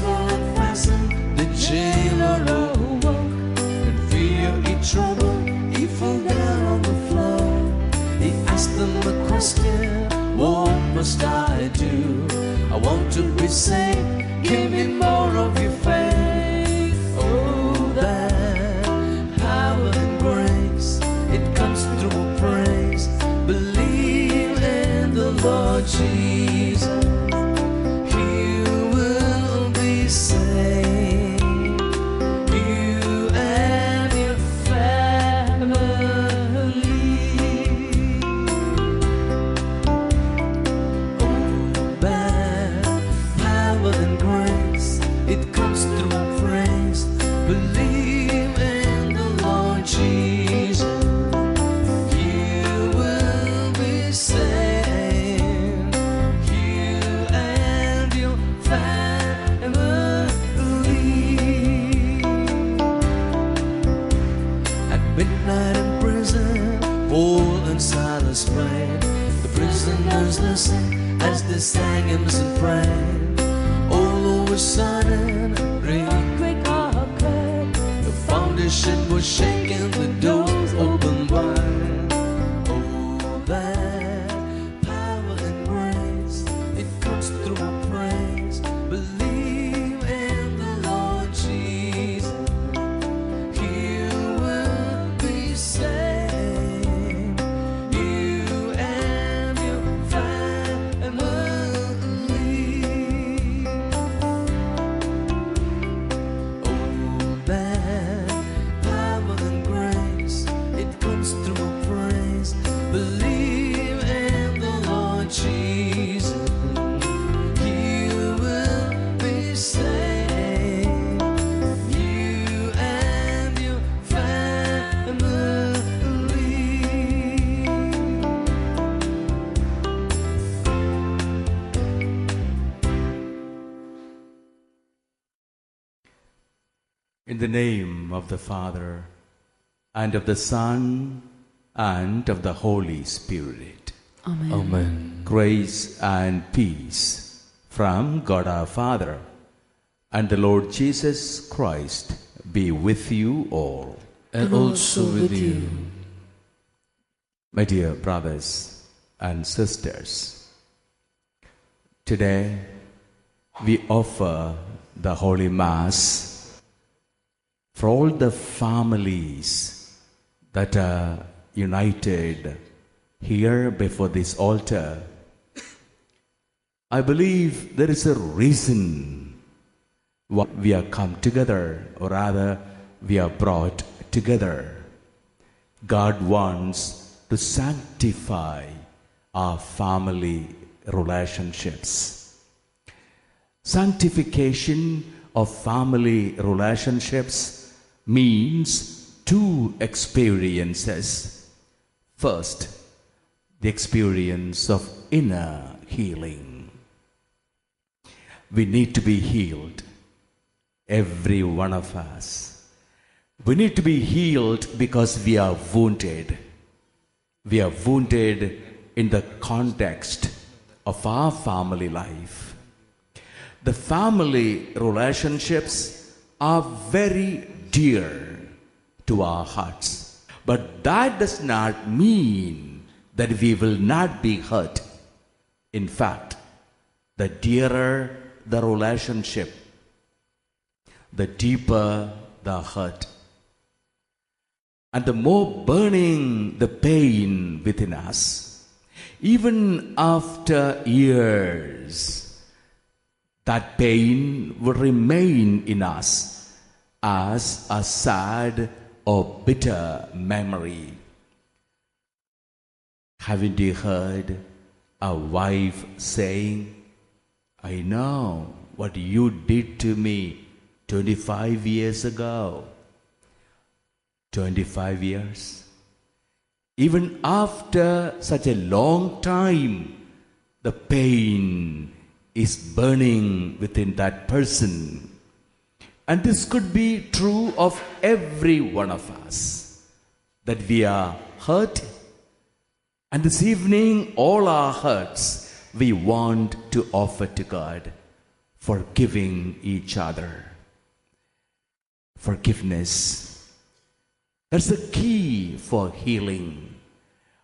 chains were unfastened, the jailer awoke. In fear he trembled, he fell down on the floor. He asked them a question, what must I do? I want to be saved, give me more of your faith. Oh, that power and grace, it comes through praise. Believe in the Lord Jesus, you will be saved, you and your family. Oh, that power and grace, it comes through praise. Believe in the Lord Jesus, you will be saved, you and your family. At midnight in prison, Paul and Silas prayed. The prisoners listened as they sang hymns and prayed. All of a sudden, a great occurred. The foundation was shaken, the doors opened wide. Oh, that power and grace, it comes through praise. Believe in the Lord Jesus, you will be saved, you and your family. Oh, that power and grace, it comes through praise. Believe in the Lord Jesus, you will be saved, you and your family. In the name of the Father, and of the Son, and of the Holy Spirit. Amen. Amen. Grace and peace from God our Father and the Lord Jesus Christ be with you all. And also with you. My dear brothers and sisters, today we offer the Holy Mass for all the families that are united here before this altar. I believe there is a reason why we are come together, or rather we are brought together. God wants to sanctify our family relationships. Sanctification of family relationships means two experiences. First, the experience of inner healing. We need to be healed, every one of us. We need to be healed because we are wounded. We are wounded in the context of our family life. The family relationships are very dear to our hearts. But that does not mean that we will not be hurt. In fact, the dearer the relationship, the deeper the hurt, and the more burning the pain within us. Even after years, that pain will remain in us as a sad or bitter memory. Haven't you heard a wife saying, "I know what you did to me 25 years ago." 25 years. Even after such a long time, the pain is burning within that person. And this could be true of every one of us, that we are hurt. And this evening, all our hurts we want to offer to God. forgiving each other. Forgiveness. That's the key for healing.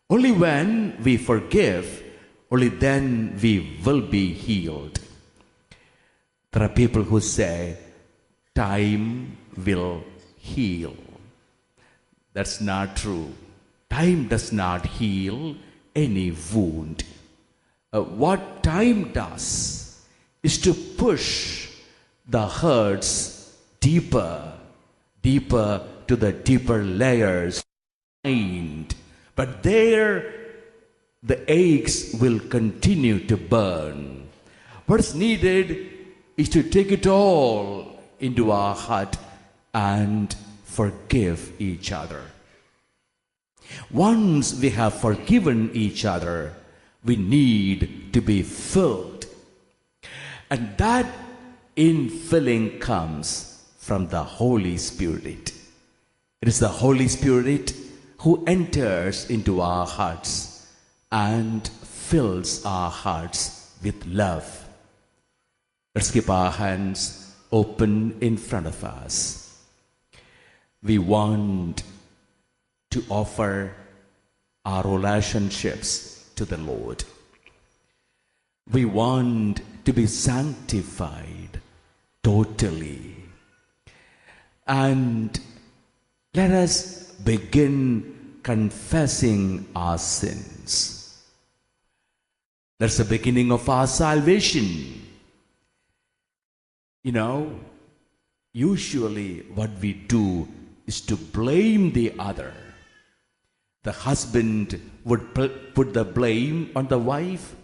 Only when we forgive, only then we will be healed. There are people who say, time will heal. That's not true. Time does not heal any wound. What time does is to push the hurts deeper to the deeper layers of the mind. But there, the aches will continue to burn. What's needed is to take it all into our heart and forgive each other. Once we have forgiven each other, we need to be filled. And that infilling comes from the Holy Spirit. It is the Holy Spirit who enters into our hearts and fills our hearts with love. Let's keep our hands open in front of us. We want to offer our relationships to the Lord. We want to be sanctified totally. And let us begin confessing our sins. That's the beginning of our salvation. You know, usually what we do is to blame the other. The husband would put the blame on the wife.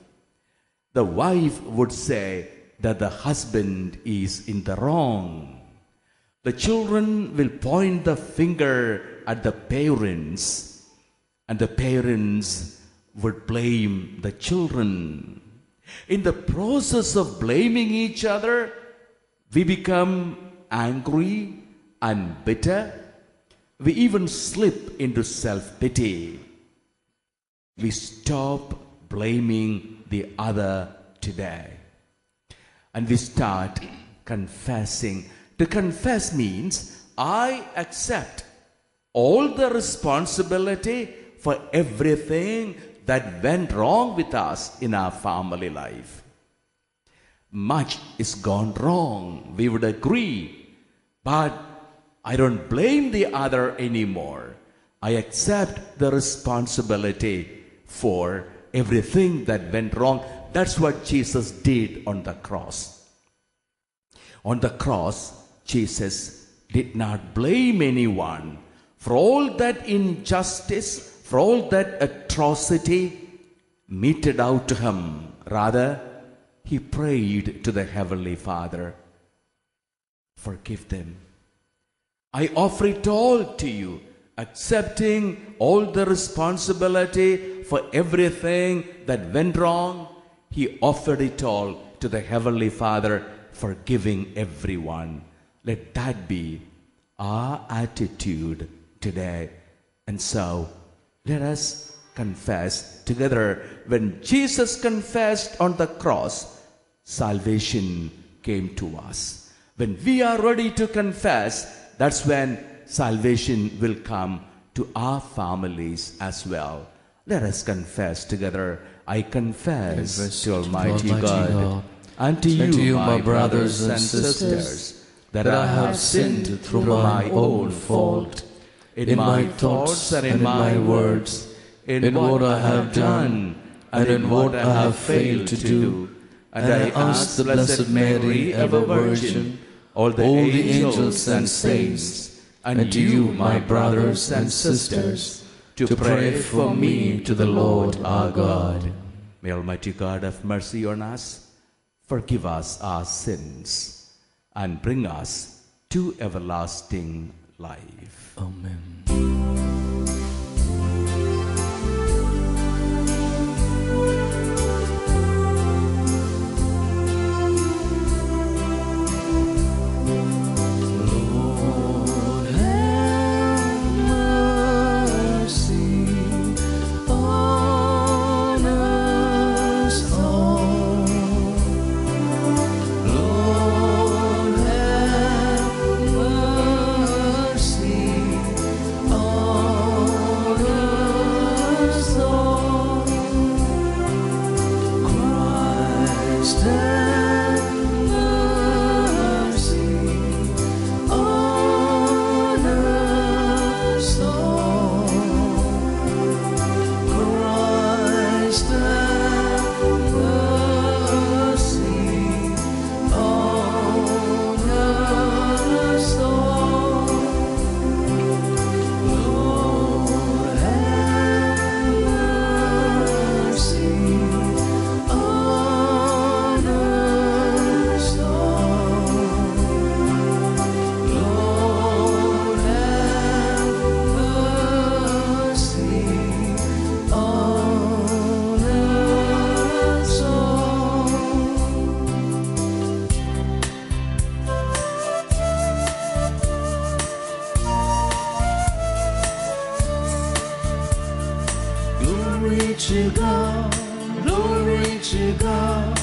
The wife would say that the husband is in the wrong. The children will point the finger at the parents, and the parents would blame the children. In the process of blaming each other, we become angry and bitter. We even slip into self-pity. We stop blaming the other today. And we start confessing. To confess means I accept all the responsibility for everything that went wrong with us in our family life. Much is gone wrong, we would agree. But I don't blame the other anymore. I accept the responsibility for everything that went wrong. That's what Jesus did on the cross. On the cross, Jesus did not blame anyone for all that injustice, for all that atrocity meted out to him. Rather, he prayed to the Heavenly Father, forgive them. I offer it all to you, accepting all the responsibility for everything that went wrong. He offered it all to the Heavenly Father, forgiving everyone. Let that be our attitude today. And so, let us confess together. When Jesus confessed on the cross, salvation came to us. When we are ready to confess, that's when salvation will come to our families as well. Let us confess together. I confess to Almighty God and to you, my brothers and sisters, that I have sinned through my own fault, in my thoughts and in my words, in what I have done and in what I have failed to do. And I ask the Blessed Mary, ever Virgin, all the angels and saints, and to you, my brothers and sisters, to pray for me to the Lord our God. May Almighty God have mercy on us, forgive us our sins, and bring us to everlasting life. Amen. Lord, to God, glory to God,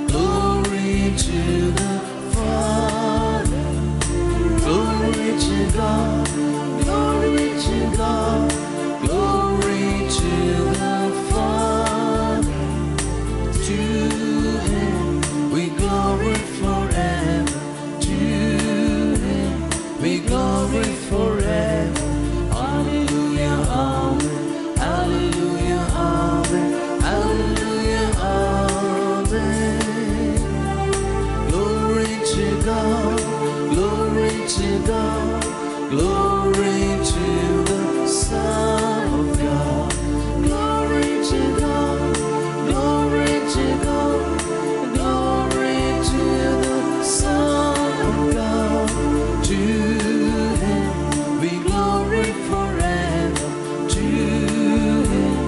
glory to the Father, glory to God, glory to God, glory to the Father. To Him we glory forever, to Him we glory forever. Hallelujah, amen, hallelujah, amen, hallelujah, amen. Glory to God, glory to God, glory to the Son of God, glory to God, glory to God, glory to the Son of God. To Him we glory forever, to Him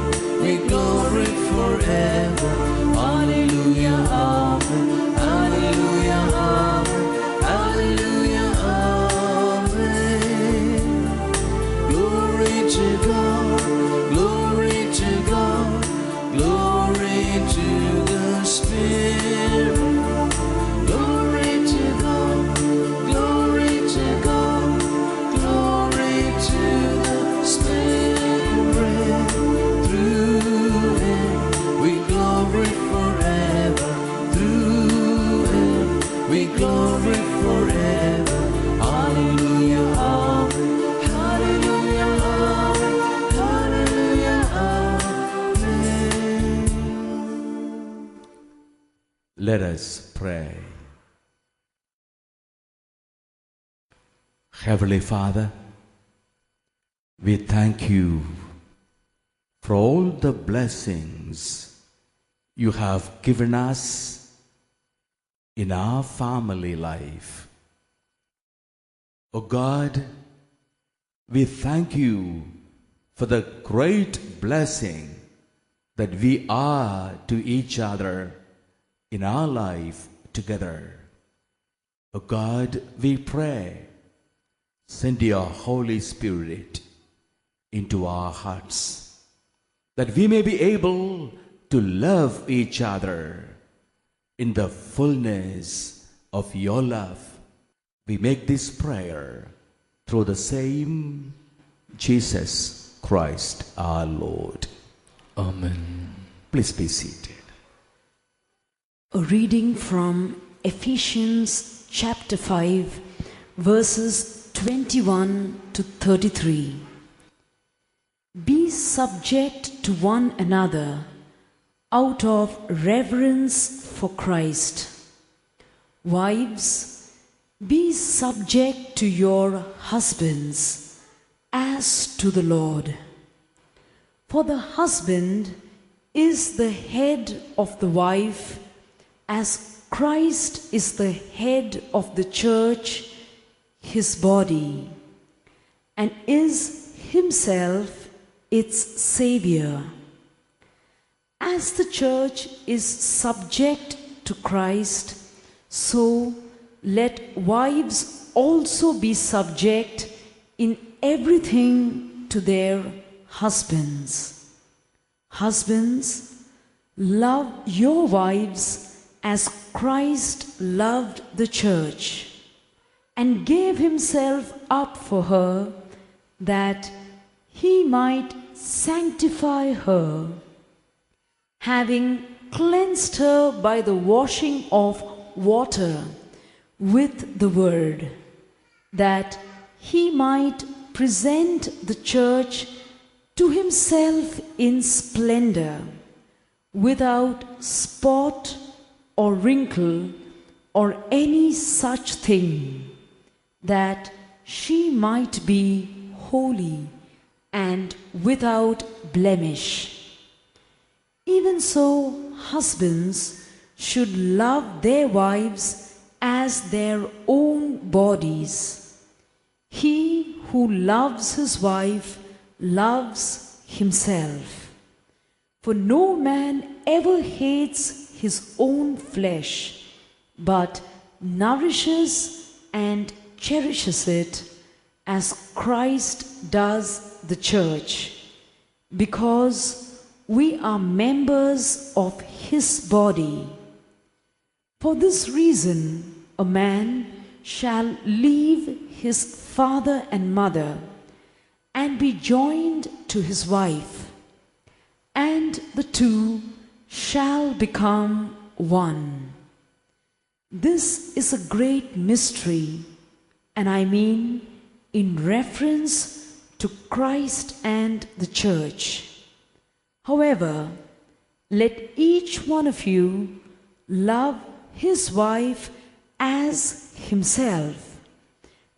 we glory forever. Hallelujah, amen, hallelujah, amen, hallelujah, amen. Glory to God, glory to God, glory to the Spirit. Glory to God, glory to God, glory to the Spirit. Through Him we glory forever, through Him we glory forever. Hallelujah, amen, hallelujah, amen, hallelujah, amen. Let us pray. Heavenly Father, we thank you for all the blessings you have given us in our family life. Oh God, we thank you for the great blessing that we are to each other in our life together. Oh God, we pray, send your Holy Spirit into our hearts, that we may be able to love each other in the fullness of your love. We make this prayer through the same Jesus Christ our Lord. Amen. Please be seated. A reading from Ephesians chapter 5, verses 21 to 33. Be subject to one another out of reverence for Christ. Wives, be subject to your husbands as to the Lord. For the husband is the head of the wife, as Christ is the head of the church, his body, and is himself its Savior. As the church is subject to Christ, so let wives also be subject in everything to their husbands. Husbands, love your wives as Christ loved the church and gave himself up for her, that he might sanctify her, having cleansed her by the washing of water with the word, that he might present the church to himself in splendor, without spot or wrinkle or any such thing, that she might be holy and without blemish. Even so, husbands should love their wives as their own bodies. He who loves his wife loves himself. For no man ever hates his own flesh, but nourishes and cherishes it, as Christ does the church, because we are members of his body. For this reason, a man shall leave his father and mother and be joined to his wife, and the two shall become one. This is a great mystery, and I mean in reference to Christ and the church. However, let each one of you love his wife as himself,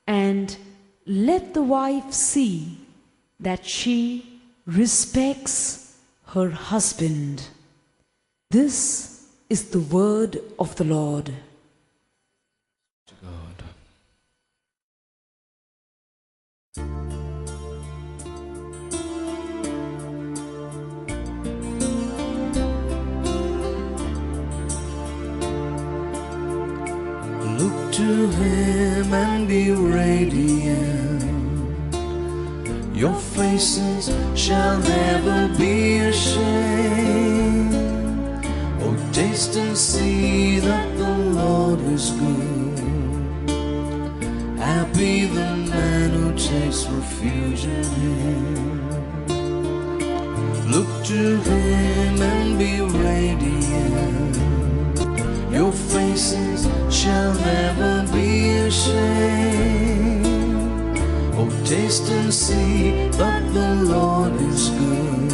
and let the wife see that she respects her husband. This is the word of the Lord. To God. Look to him and be radiant. Your faces shall never be ashamed. Oh, taste and see that the Lord is good. Happy the man who takes refuge in him. Look to him and be radiant. Your faces shall never be ashamed. Oh, taste and see that the Lord is good.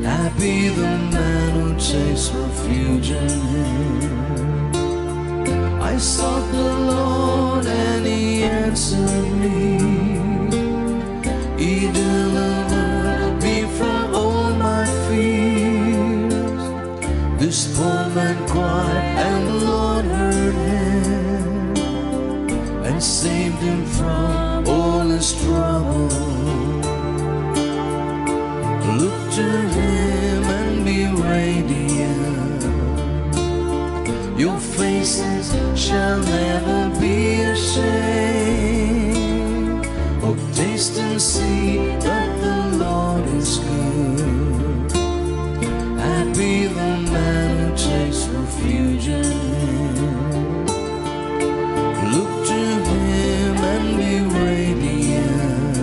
Happy the man who takes refuge in him. I sought the Lord and he answered me. He delivered me from all my fears. This poor man cried and the Lord heard him and saved him from all his trouble. Look to him and be radiant. Your faces shall never be ashamed. Oh, taste and see that the Lord is good. Happy the man who takes refuge in him. Look to him and be radiant.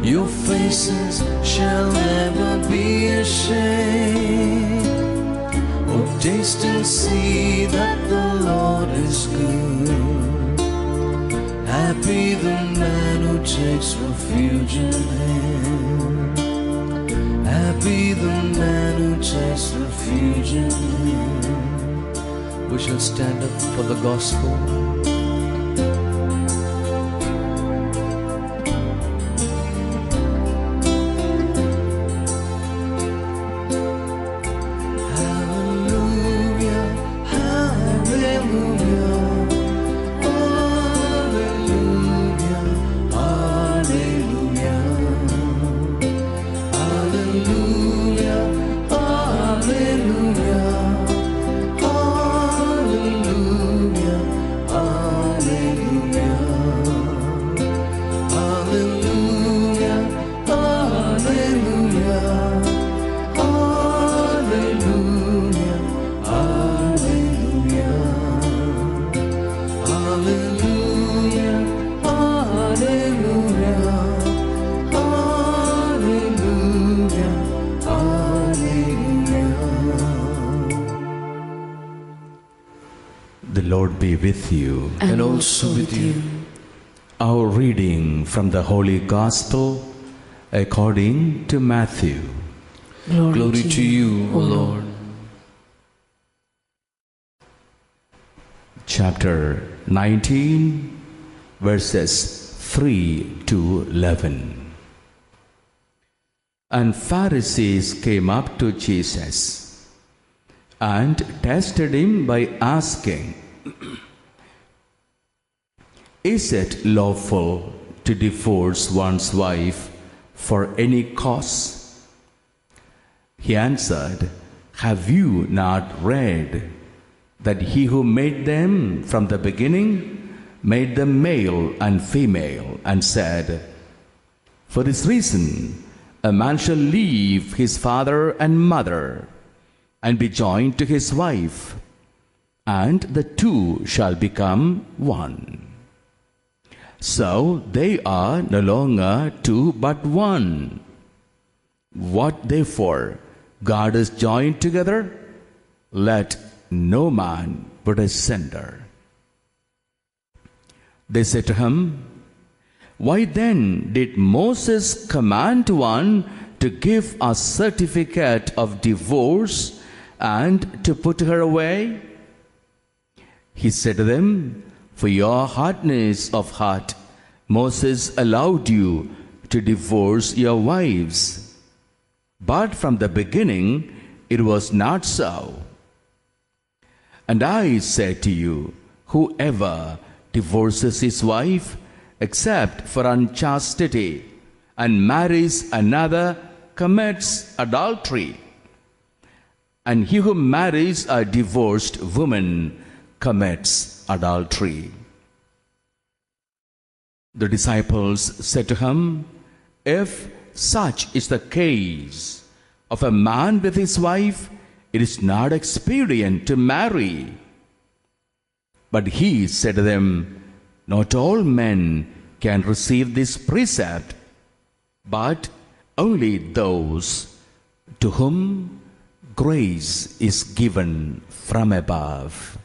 Your faces shall never be ashamed. Oh, taste and see that the Lord is good. Happy the man who takes refuge in him. Happy the man who takes refuge in him. We shall stand up for the gospel. The Lord be with you. And also with you. Our reading from the Holy Gospel according to Matthew. Glory to you, O Lord. Chapter 19, verses 3 to 11. And Pharisees came up to Jesus and tested him by asking, "Is it lawful to divorce one's wife for any cause?" He answered, "Have you not read that he who made them from the beginning made them male and female, and said, 'For this reason A man shall leave his father and mother, and be joined to his wife, and the two shall become one. So they are no longer two but one. What therefore God has joined together, let no man put asunder. They said to him, Why then did Moses command one to give a certificate of divorce and to put her away? He said to them, For your hardness of heart, Moses allowed you to divorce your wives. But from the beginning it was not so. And I say to you, whoever divorces his wife, except for unchastity, and marries another, commits adultery. And he who marries a divorced woman commits adultery. The disciples said to him, If such is the case of a man with his wife, it is not expedient to marry. But he said to them, Not all men can receive this precept, but only those to whom grace is given from above.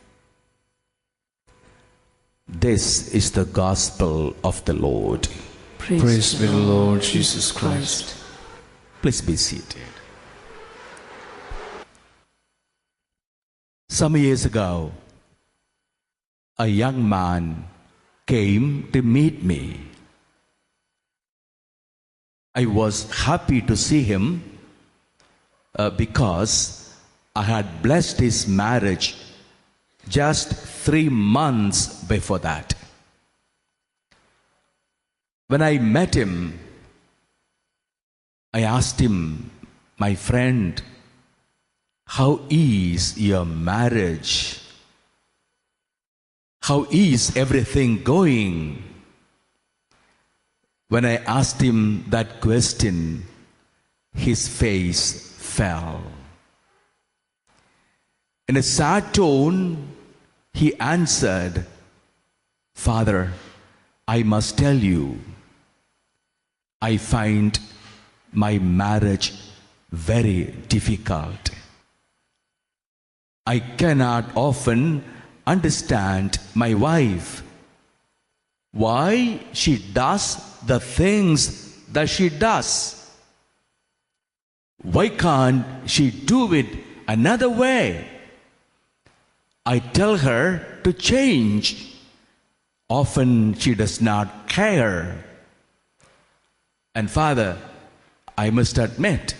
This is the gospel of the Lord. Praise be the Lord Jesus Christ. Please be seated. Some years ago, a young man came to meet me. I was happy to see him because I had blessed his marriage just 3 months before that. When I met him, I asked him, My friend, how is your marriage? How is everything going? When I asked him that question, his face fell. In a sad tone, he answered, Father, I must tell you, I find my marriage very difficult. I cannot often understand my wife, why she does the things that she does. Why can't she do it another way? I tell her to change. Often she does not care. And Father, I must admit,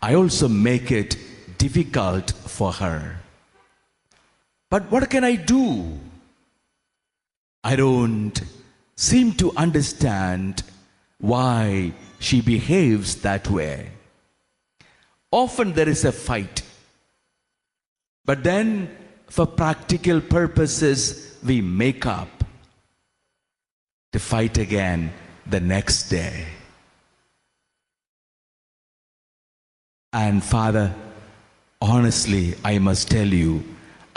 I also make it difficult for her. But what can I do? I don't seem to understand why she behaves that way. Often there is a fight. But then, for practical purposes, we make up to fight again the next day. And Father, honestly, I must tell you,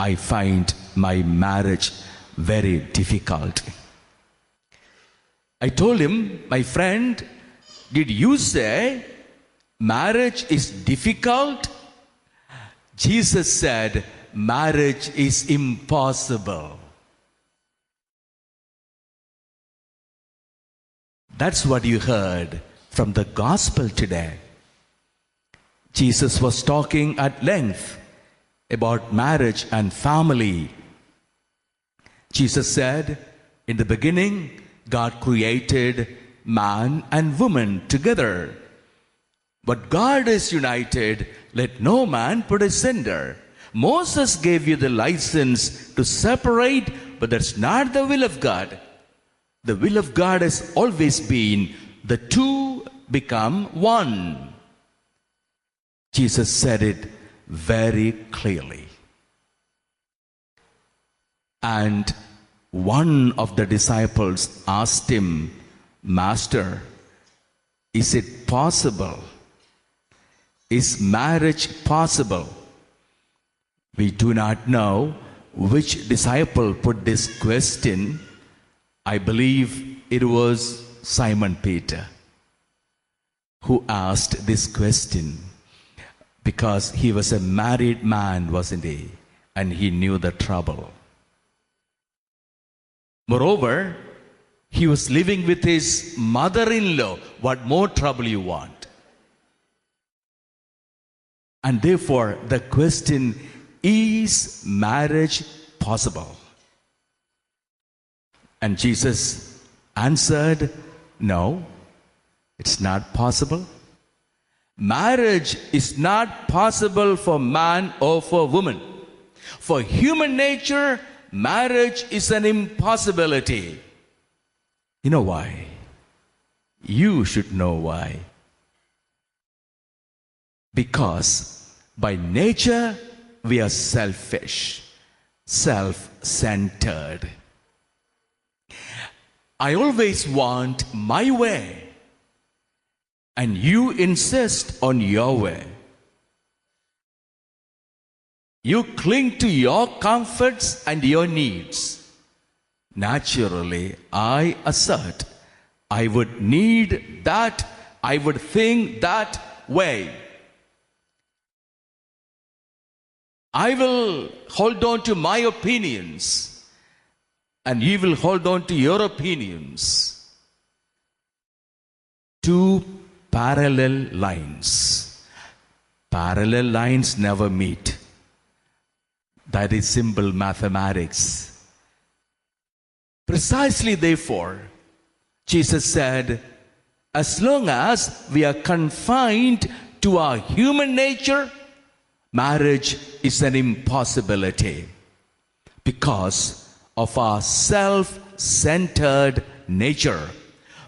I find my marriage very difficult. I told him, my friend, did you say marriage is difficult? Jesus said, marriage is impossible. That's what you heard from the gospel today. Jesus was talking at length about marriage and family. Jesus said, in the beginning, God created man and woman together. But God is united, let no man put asunder. Moses gave you the license to separate, but that's not the will of God. The will of God has always been the two become one. Jesus said it very clearly. And one of the disciples asked him, Master, Is it possible? Is marriage possible? We do not know which disciple put this question. I believe it was Simon Peter who asked this question, because he was a married man, wasn't he? And he knew the trouble. Moreover, he was living with his mother-in-law. What more trouble you want? And therefore, the question, is marriage possible? And Jesus answered, no, it's not possible. Marriage is not possible for man or for woman. For human nature, marriage is an impossibility. You know why? You should know why. Because by nature, we are selfish, self-centered. I always want my way, and you insist on your way. You cling to your comforts and your needs. Naturally, I assert, I would need that, I would think that way. I will hold on to my opinions, and you will hold on to your opinions. Two parallel lines. Parallel lines never meet. That is simple mathematics. Precisely therefore, Jesus said, as long as we are confined to our human nature, marriage is an impossibility because of our self-centered nature.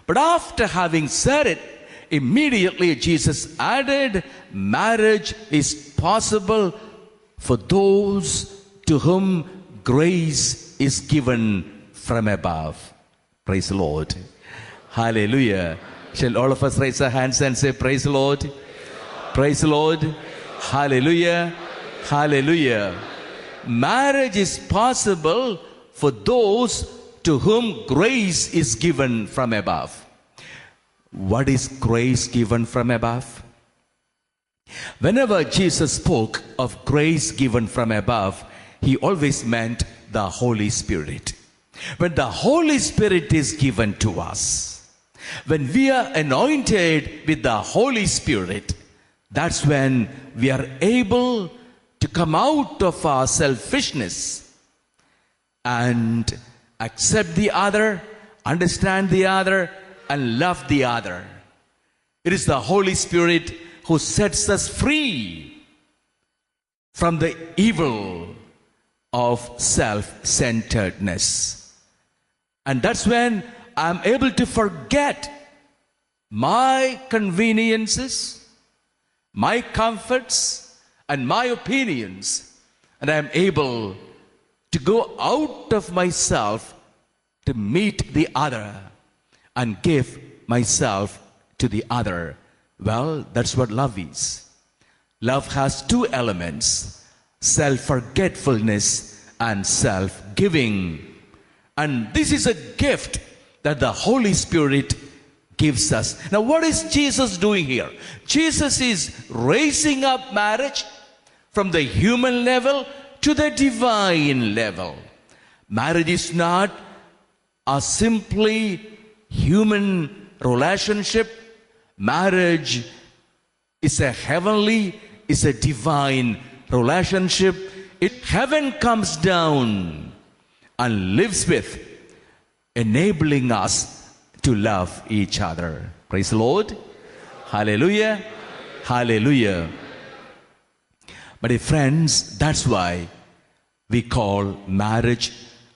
But after having said it, immediately Jesus added, marriage is possible for those to whom grace is given from above. Praise the Lord. Hallelujah. Shall all of us raise our hands and say, praise the Lord? Praise the Lord. Hallelujah. Hallelujah. Marriage is possible for those to whom grace is given from above. What is grace given from above? Whenever Jesus spoke of grace given from above, he always meant the Holy Spirit. When the Holy Spirit is given to us, when we are anointed with the Holy Spirit, that's when we are able to come out of our selfishness and accept the other, understand the other, and love the other. It is the Holy Spirit who sets us free from the evil of self-centeredness. And that's when I'm able to forget my conveniences, my comforts, and my opinions. And I'm able to go out of myself to meet the other and give myself to the other. Well, that's what love is. Love has two elements, self-forgetfulness and self-giving. And this is a gift that the Holy Spirit gives us. Now, what is Jesus doing here? Jesus is raising up marriage from the human level to the divine level. Marriage is not a simply human relationship. Marriage is a heavenly, is a divine relationship. Heaven comes down and lives with, enabling us to love each other. Praise the Lord. Hallelujah. Hallelujah. But friends, that's why we call marriage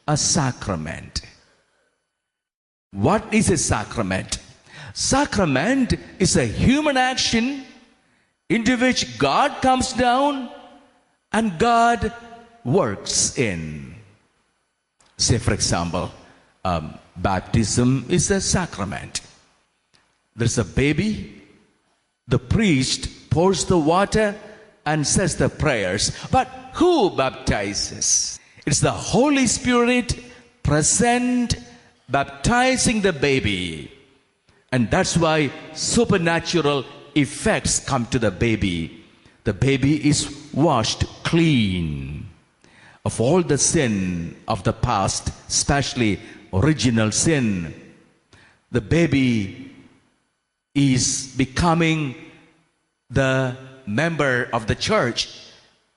a sacrament. What is a sacrament? Sacrament is a human action into which God comes down and God works in. Say, for example, baptism is a sacrament. There's a baby. The priest pours the water and says the prayers. But who baptizes? It's the Holy Spirit present, baptizing the baby. And that's why supernatural effects come to the baby. The baby is washed clean of all the sin of the past, especially original sin. The baby is becoming the member of the church,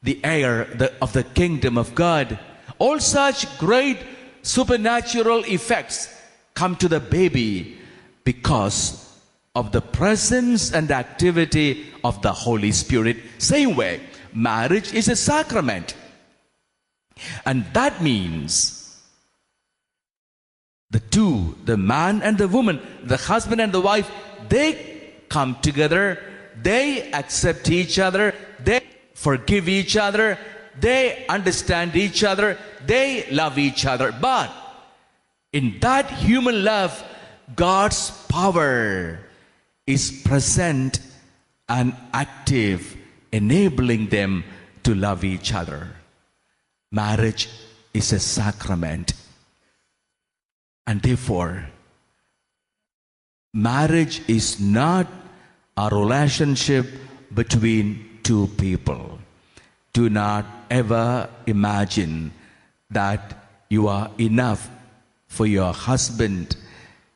the heir of the kingdom of God. All such great supernatural effects come to the baby because of the presence and activity of the Holy Spirit. Same way, marriage is a sacrament. And that means the two, the man and the woman, the husband and the wife, they come together, they accept each other, they forgive each other, they understand each other, they love each other. But in that human love, God's power is present and active, enabling them to love each other. Marriage is a sacrament. And therefore, marriage is not a relationship between two people. Do not ever imagine that you are enough for your husband,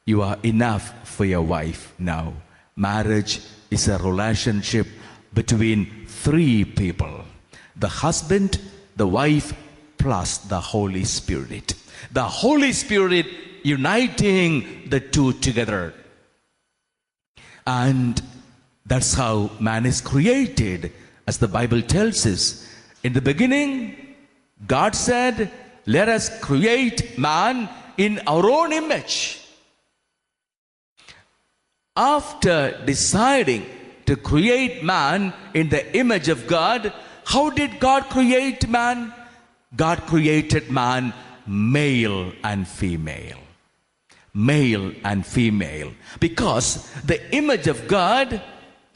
you are enough for your wife. No. Marriage is a relationship between three people: the husband, the wife, plus the Holy Spirit. The Holy Spirit uniting the two together. And that's how man is created, as the Bible tells us. In the beginning, God said, let us create man in our own image. After deciding to create man in the image of God, how did God create man? God created man male and female. Male and female. Because the image of God,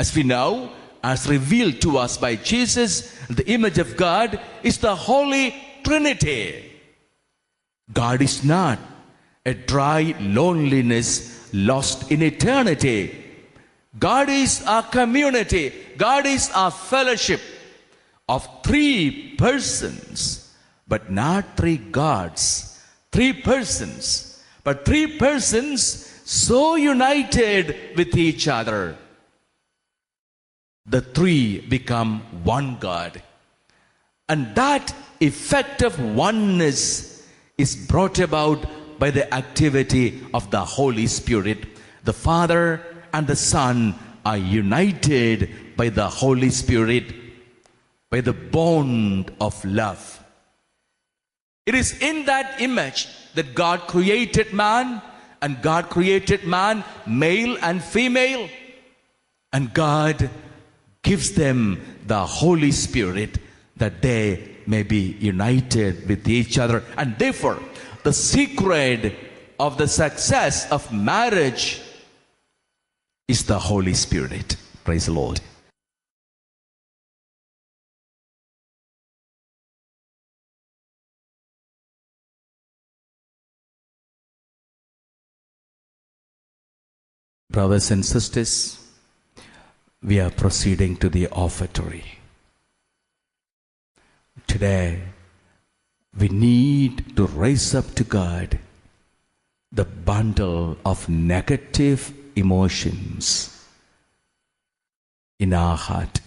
as we know, as revealed to us by Jesus, the image of God is the Holy Trinity. God is not a dry loneliness lost in eternity. God is our community. God is our fellowship of three persons, but not three gods. Three persons, but three persons so united with each other. The three become one God. And that effect of oneness is brought about by the activity of the Holy Spirit. The Father and the Son are united by the Holy Spirit, by the bond of love. It is in that image that God created man, and God created man male and female, and God gives them the Holy Spirit that they may be united with each other. And therefore, the secret of the success of marriage is the Holy Spirit. Praise the Lord. Brothers and sisters, we are proceeding to the offertory. Today, we need to raise up to God the bundle of negative emotions in our heart.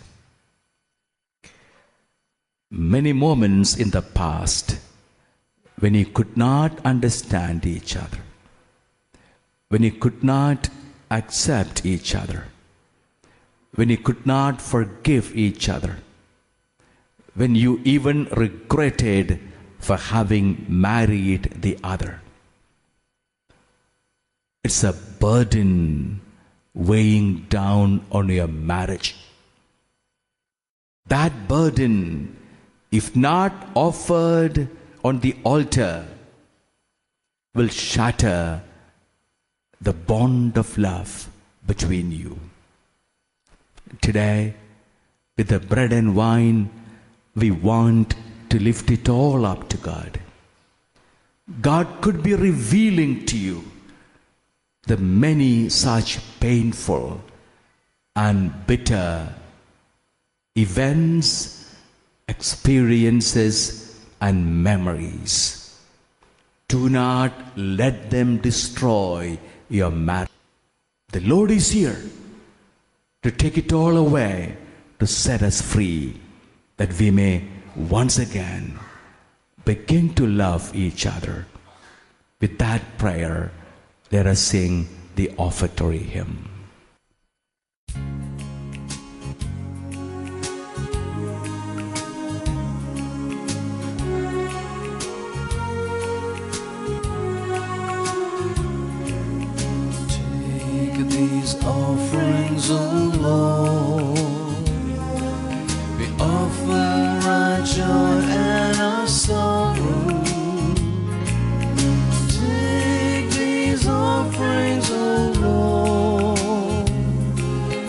Many moments in the past when you could not understand each other, when you could not accept each other, when you could not forgive each other, when you even regretted for having married the other. It's a burden weighing down on your marriage. That burden, if not offered on the altar, will shatter the bond of love between you. Today, with the bread and wine, we want to lift it all up to God. God could be revealing to you the many such painful and bitter events, experiences, and memories. Do not let them destroy your marriage. The Lord is here to take it all away, to set us free, that we may once again begin to love each other. With that prayer, let us sing the offertory hymn. Take these offerings, O Lord. We offer our joy and our sorrow. Take these offerings, O Lord.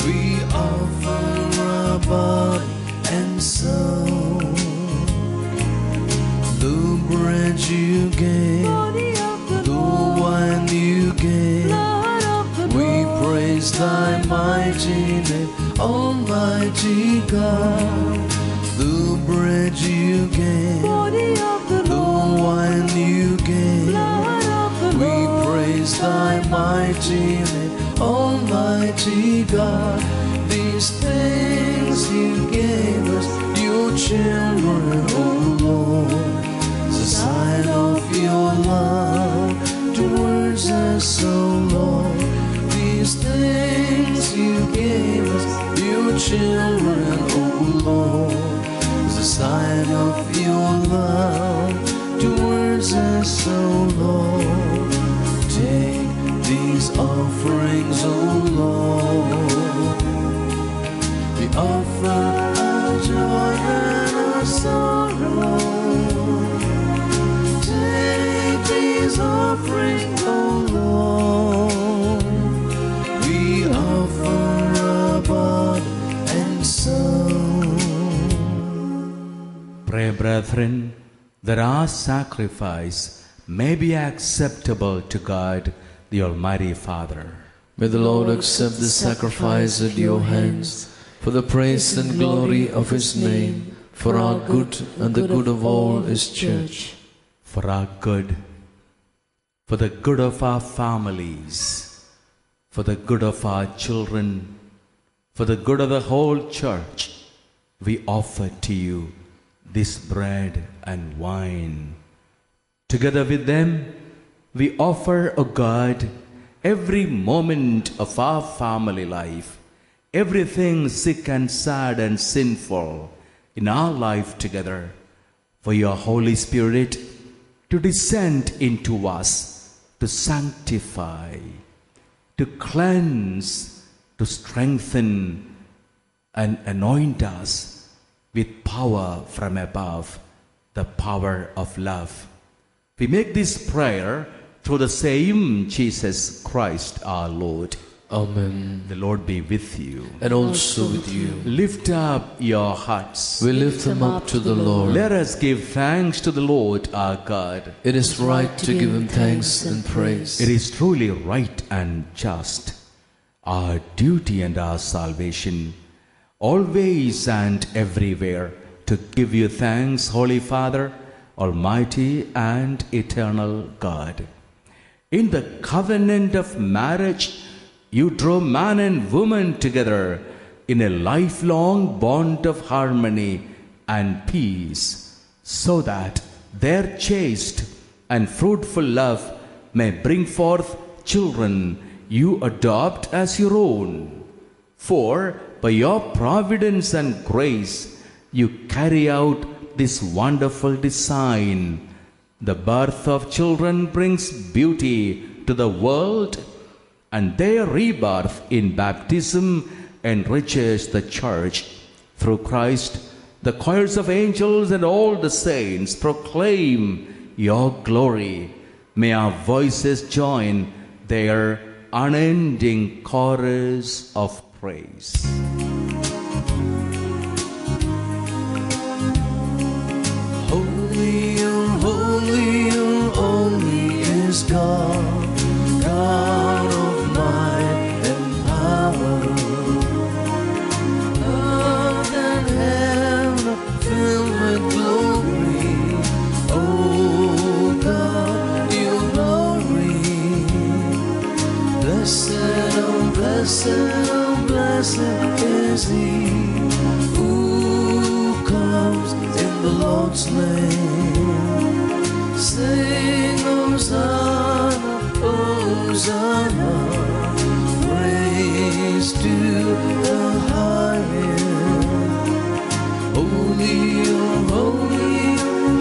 We offer our body and soul. The bread you gave, the wine you gave, we praise thy mighty name, Almighty God. The bread you gave, the wine you gave, we praise thy mighty name, Almighty God. These things you gave us, your children, O Lord, as a sign of your love towards us, O Lord. These things you gave us, your children, O Lord, as a sign of your love towards us, O Lord. Take these offerings, O Lord. We offer our joy and our sorrow. Take these offerings, O Lord. We offer our body and soul. Pray, brethren, that our sacrifice may be acceptable to God, the Almighty Father. May the Lord accept the sacrifice at your hands, for the praise and glory of his name, for our good and the good of all his church. For our good, for the good of our families, for the good of our children, for the good of the whole church, we offer to you this bread and wine. Together with them, we offer, O God, every moment of our family life, everything sick and sad and sinful in our life together, for your Holy Spirit to descend into us, to sanctify, to cleanse, to strengthen, and anoint us with power from above, the power of love. We make this prayer through the same Jesus Christ our Lord. Amen. The Lord be with you. And also with you. Lift up your hearts. We lift them up to the Lord. Let us give thanks to the Lord our God. It is right to give him thanks and praise. It is truly right and just, our duty and our salvation, always and everywhere, to give you thanks, Holy Father, Almighty and eternal God. In the covenant of marriage, you draw man and woman together in a lifelong bond of harmony and peace, so that their chaste and fruitful love may bring forth children you adopt as your own. For by your providence and grace, you carry out this wonderful design. The birth of children brings beauty to the world, and their rebirth in baptism enriches the church. Through Christ, the choirs of angels and all the saints proclaim your glory. May our voices join their unending chorus of praise. Holy, holy is God, God of might and power. Earth and heaven filled with glory. Oh God, your glory. Blessed, oh blessed is He who comes in the Lord's name. Sing Hosanna, Hosanna, praise to the highest. Holy, oh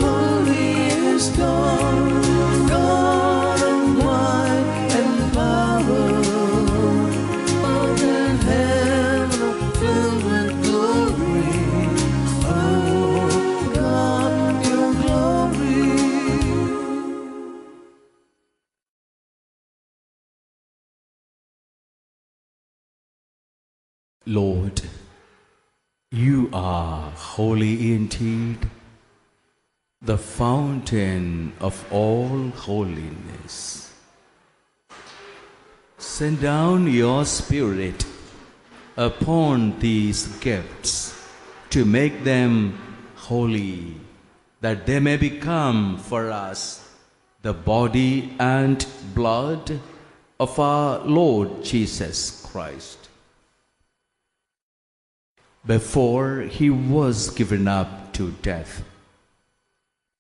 holy is God, God of might and power. Earth and heaven filled with glory. Oh God, your glory. Lord, you are holy indeed, the fountain of all holiness. Send down your Spirit upon these gifts to make them holy, that they may become for us the body and blood of our Lord Jesus Christ. Before he was given up to death,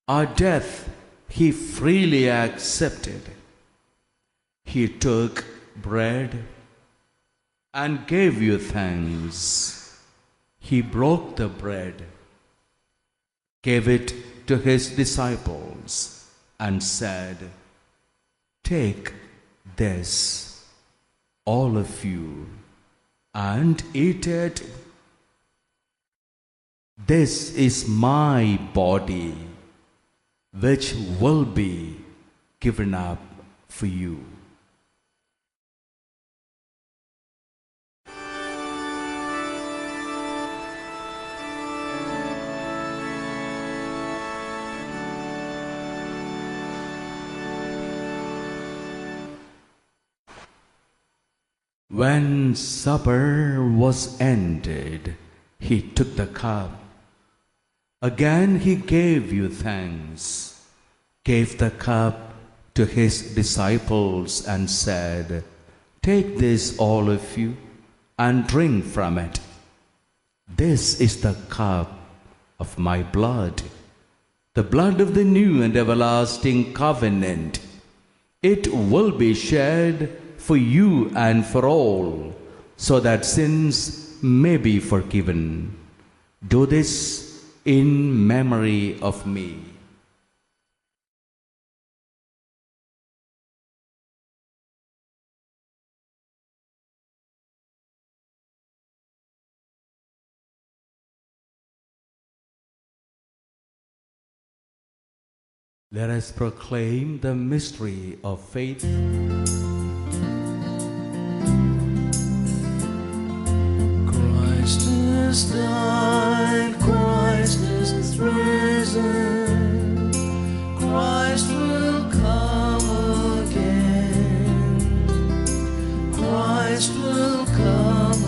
our death he freely accepted. He took bread and gave you thanks. He broke the bread, gave it to his disciples, and said, "Take this, all of you, and eat it. This is my body, which will be given up for you." When supper was ended, he took the cup. Again he gave you thanks, gave the cup to his disciples, and said, "Take this, all of you, and drink from it. This is the cup of my blood, the blood of the new and everlasting covenant. It will be shed for you and for all, so that sins may be forgiven. Do this in memory of me." Let us proclaim the mystery of faith. Christ is died, Christ is risen, Christ will come again, Christ will come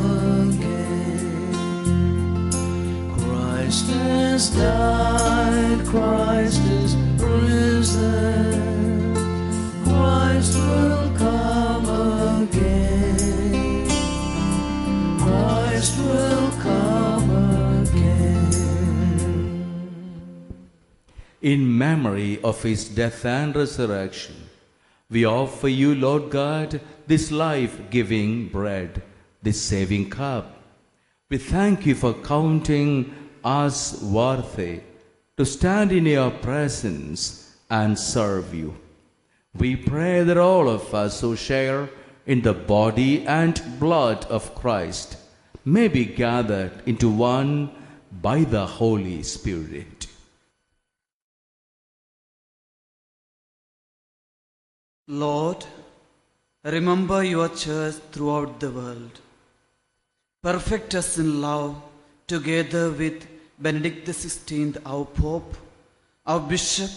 again. Christ is died, Christ is risen, Christ will come again, Christ will come again. In memory of his death and resurrection, we offer you, Lord God, this life-giving bread, this saving cup. We thank you for counting us worthy to stand in your presence and serve you. We pray that all of us who share in the body and blood of Christ may be gathered into one by the Holy Spirit. Lord, remember your church throughout the world. Perfect us in love, together with Benedict XVI, our Pope, our Bishop,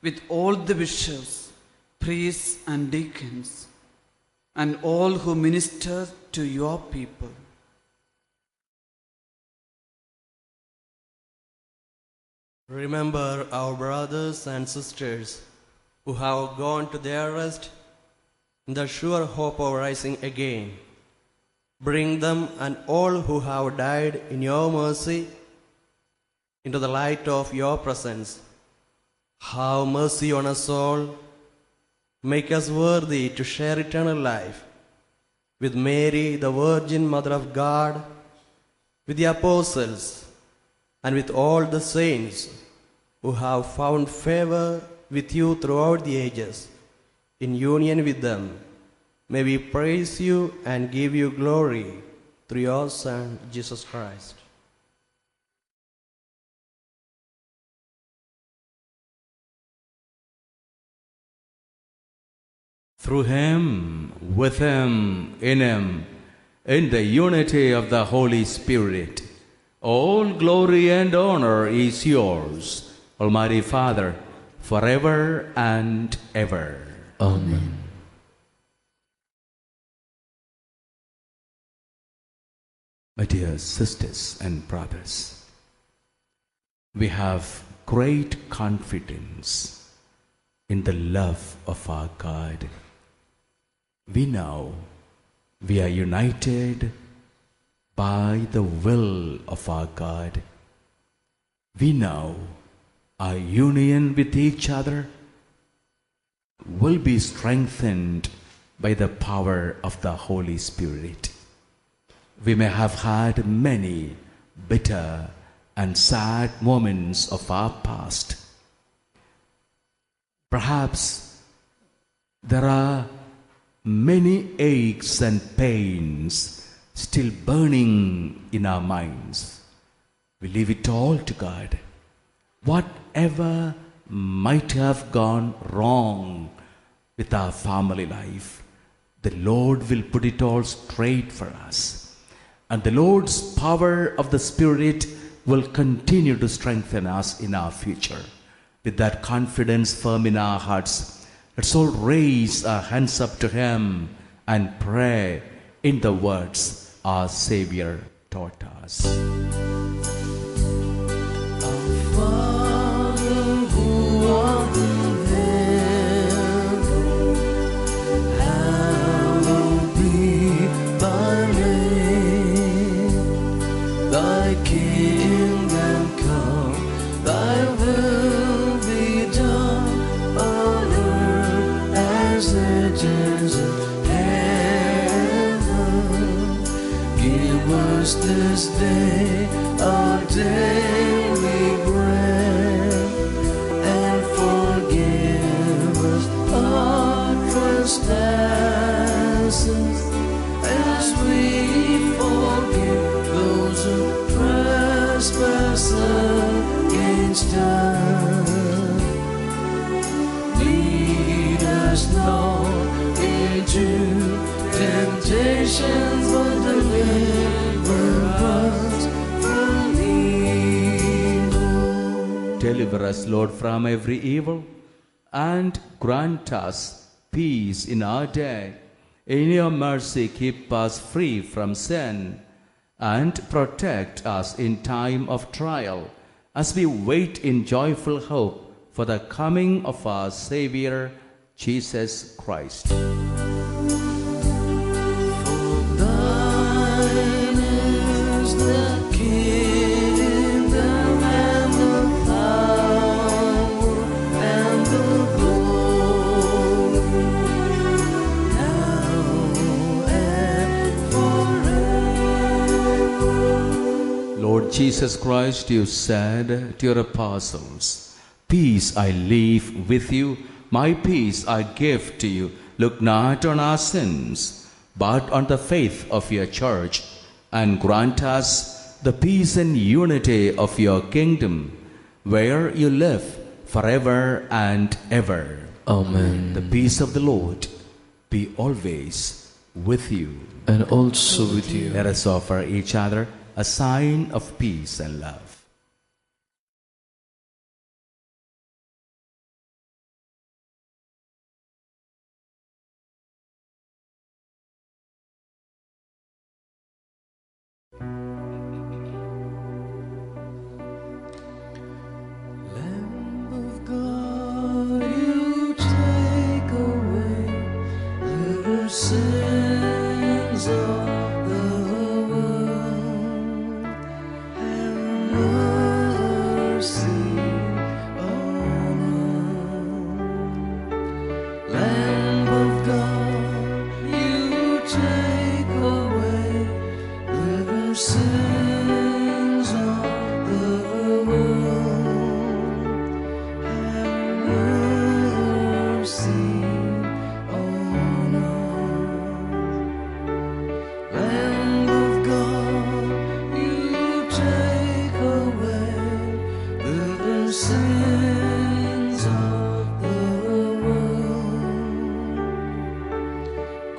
with all the bishops, priests and deacons, and all who minister to your people. Remember our brothers and sisters who have gone to their rest in the sure hope of rising again. Bring them and all who have died in your mercy into the light of your presence. Have mercy on us all. Make us worthy to share eternal life with Mary, the Virgin Mother of God, with the apostles, and with all the saints who have found favor with you throughout the ages. In union with them, may we praise you and give you glory through your Son, Jesus Christ. Through him, with him, in the unity of the Holy Spirit, all glory and honor is yours, Almighty Father, forever and ever. Amen. My dear sisters and brothers, we have great confidence in the love of our God. We know we are united by the will of our God. We know our union with each other will be strengthened by the power of the Holy Spirit. We may have had many bitter and sad moments of our past. Perhaps there are many aches and pains still burning in our minds. We leave it all to God. Whatever might have gone wrong with our family life, the Lord will put it all straight for us. And the Lord's power of the Spirit will continue to strengthen us in our future. With that confidence firm in our hearts, let's all raise our hands up to Him and pray in the words our Savior taught us. Our Father who art in heaven, hallowed be thy name. Thy kingdom come, thy will be done on earth as it is in heaven. Give us this day our daily bread, and forgive us our trespasses, as we forgive those who trespass against us. Lead us not into temptation, but deliver us from evil. Deliver us, Lord, from every evil, and grant us peace in our day. In your mercy, keep us free from sin, and protect us in time of trial, as we wait in joyful hope for the coming of our Savior, Jesus Christ. For thine is the kingdom and the power and the glory, now and forever. Lord Jesus Christ, you said to your apostles, "Peace I leave with you, my peace I give to you. Look not on our sins, but on the faith of your church, and grant us the peace and unity of your kingdom, where you live forever and ever." Amen. The peace of the Lord be always with you. and also with you. Let us offer each other a sign of peace and love. Lamb of God, you take away the sins of the world. Have mercy on us. Lamb of God, you take away the sins of the world. Have mercy on us. Lamb of God, you take away the sins of the world.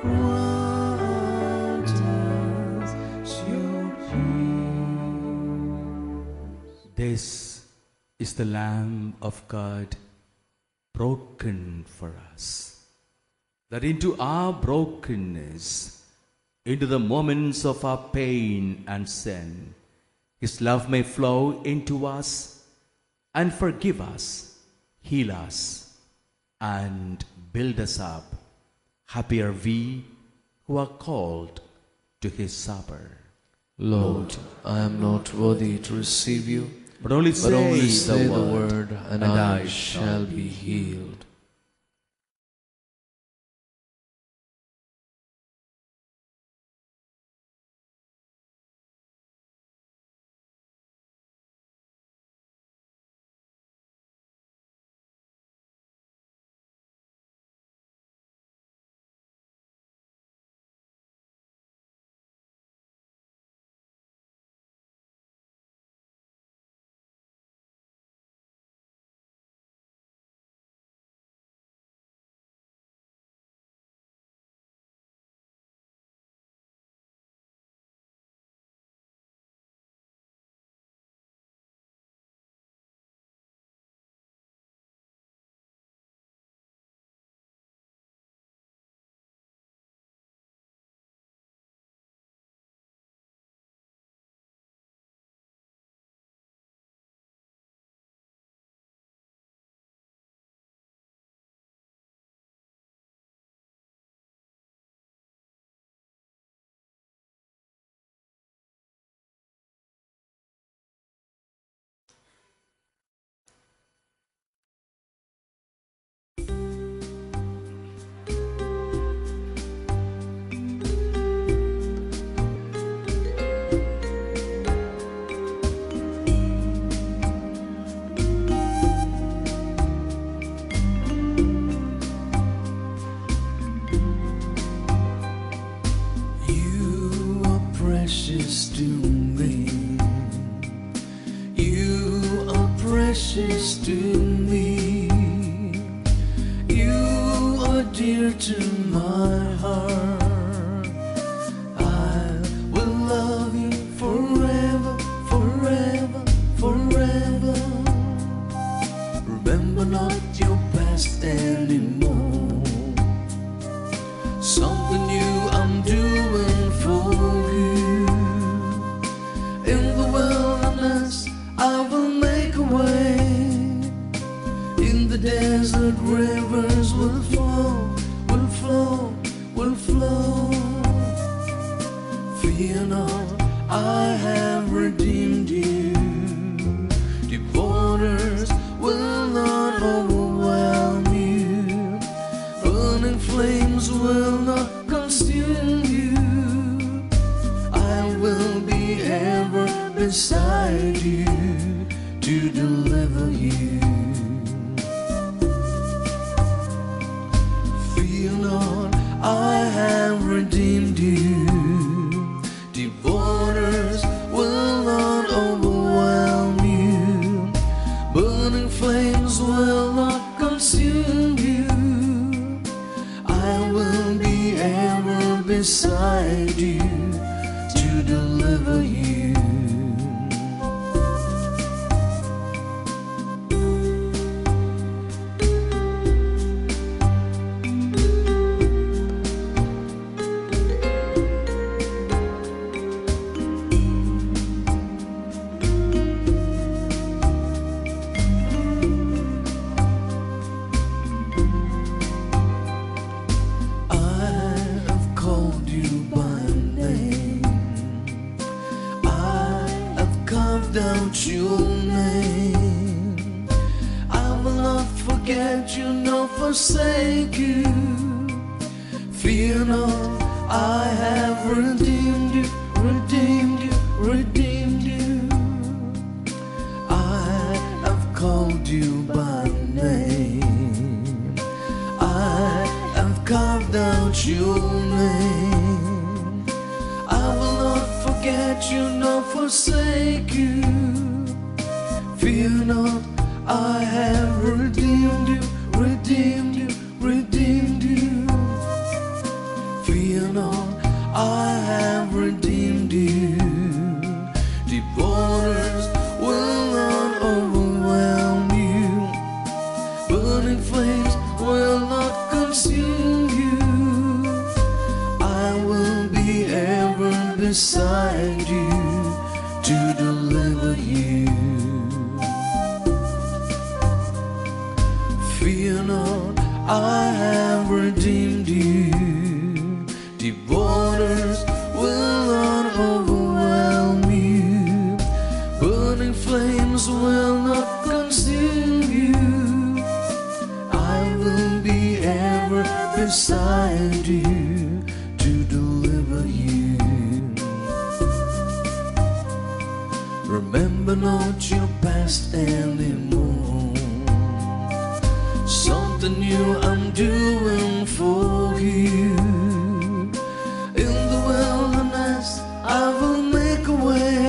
Grant us your peace. This is the Lamb of God broken for us, that into our brokenness, into the moments of our pain and sin, His love may flow into us and forgive us, heal us, and build us up. Happy are we who are called to His supper. Lord, I am not worthy to receive you, But only but only say the the word, word, and I shall be healed. You are precious to me. You are precious to me. You are dear to my heart. I will love you forever, forever, forever. Remember not your past anymore. Something new I'm doing for you. In the wilderness I will make a way. In the desert rivers will flow, will flow, will flow. Fear not, I have redeemed you. The waters will not overwhelm you. Burning flames will not consume you. I will be ever beside you to deliver you. Fear not, I have redeemed you. The waters will not overwhelm you. Burning flames will not consume you. I will be beside you to deliver you. Out your name, I will not forget you nor forsake you. Fear not, I have redeemed you, redeemed you, redeemed you. I have called you by name, I have carved out your name. I will not forget you nor forsake you. Fear not, I have redeemed you, redeemed you, redeemed you. Fear not, I have redeemed you. The waters will not overwhelm you, burning flames will not consume you. I will be ever beside you to deliver you. Fear not, I have redeemed you. The waters will not overwhelm you, burning flames will not consume you. I will be ever beside you to deliver you. Remember not your past anymore. Something new I'm doing for you. In the wilderness I will make a way.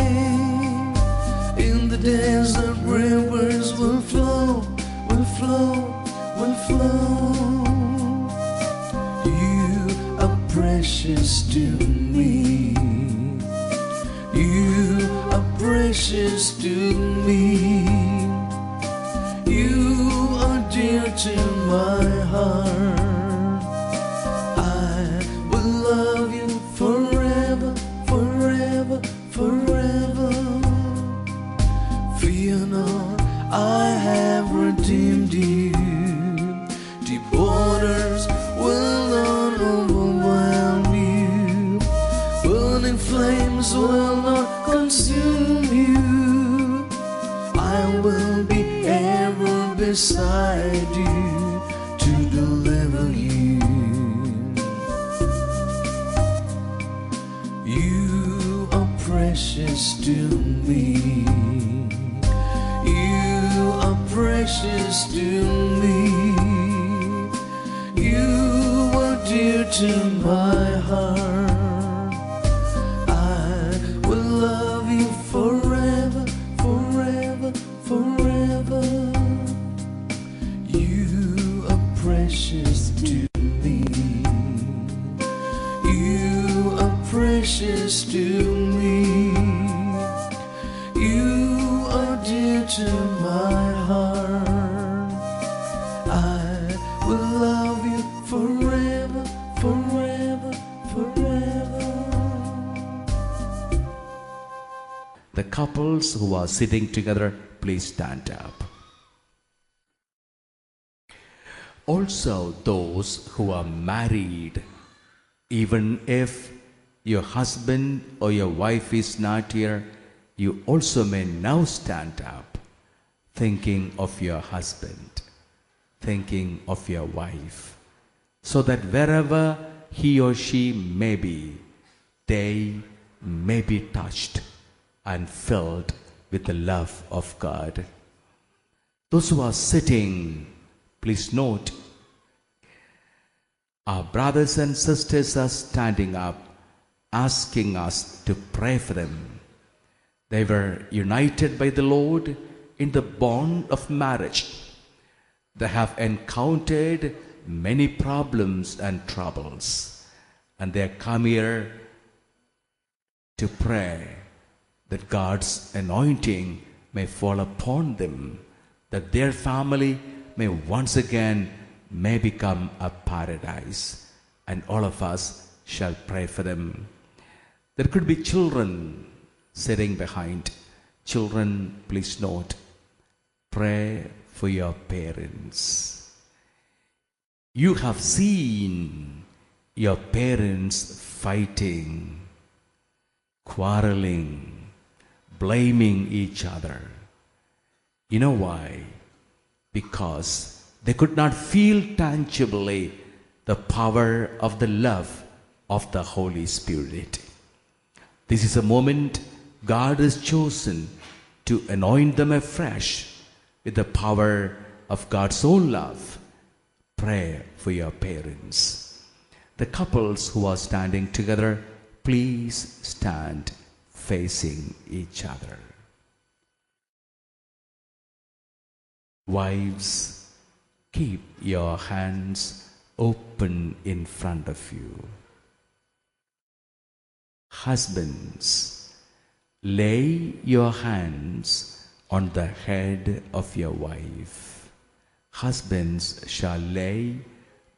In the desert rivers will flow, will flow, will flow. You are precious to me. You are precious to me. You are dear to my heart. I will love you forever, forever, forever. Fear not, I have redeemed you. The waters will not overwhelm you, burning flames will not consume you. I will be ever beside you to deliver you. You are precious to me. You are precious to me. You are dear to my heart. I will love you forever, forever, forever. You are precious to me. You are precious to me. You are dear to my heart. I will love you forever, forever, forever. The couples who are sitting together, please stand up. Also, those who are married, even if your husband or your wife is not here, you also may now stand up, thinking of your husband, thinking of your wife, so that wherever he or she may be, they may be touched and filled with the love of God. Those who are sitting, please note, our brothers and sisters are standing up, asking us to pray for them. They were united by the Lord in the bond of marriage. They have encountered many problems and troubles, and they come here to pray that God's anointing may fall upon them, that their family may once again may become a paradise, and all of us shall pray for them. There could be children sitting behind. Children, please note, pray for your parents. You have seen your parents fighting, quarreling, blaming each other. You know why? Because they could not feel tangibly the power of the love of the Holy Spirit. This is a moment God has chosen to anoint them afresh with the power of God's own love. Pray for your parents. The couples who are standing together, please stand facing each other. Wives, keep your hands open in front of you. Husbands, lay your hands on the head of your wife. Husbands shall lay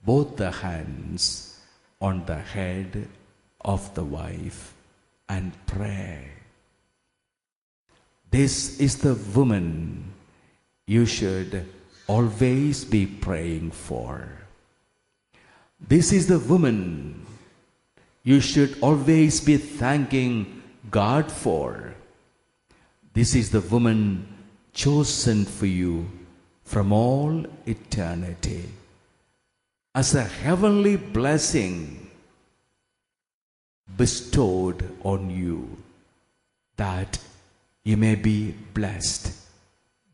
both the hands on the head of the wife and pray. This is the woman you should always be praying for. This is the woman you should always be thanking God for. This is the woman chosen for you from all eternity as a heavenly blessing bestowed on you, that you may be blessed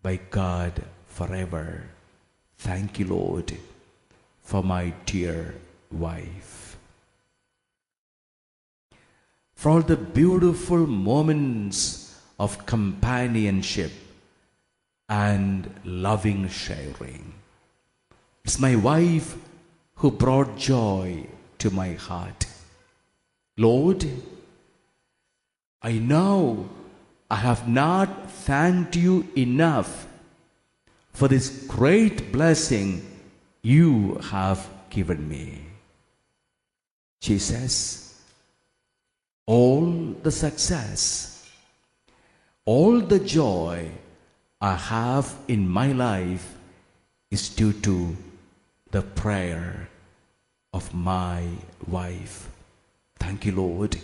by God forever. Thank you, Lord, for my dear wife. For all the beautiful moments of companionship and loving sharing. It's my wife who brought joy to my heart. Lord, I know I have not thanked you enough for this great blessing you have given me. She says, all the success, all the joy I have in my life is due to the prayer of my wife. Thank you, Lord,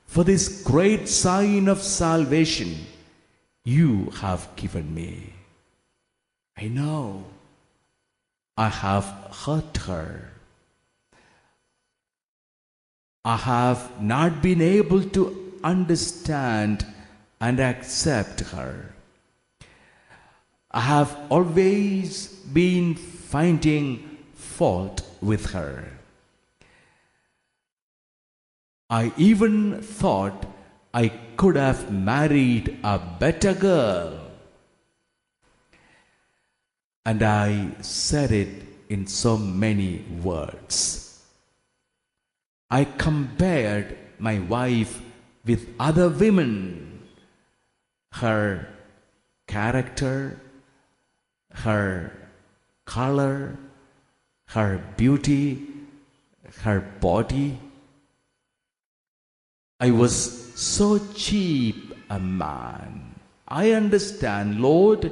for this great sign of salvation you have given me. I know I have hurt her. I have not been able to understand and accept her. I have always been finding fault with her. I even thought I could have married a better girl. And I said it in so many words. I compared my wife with other women. Her character, her color, her beauty, her body. I was so cheap a man. I understand, Lord.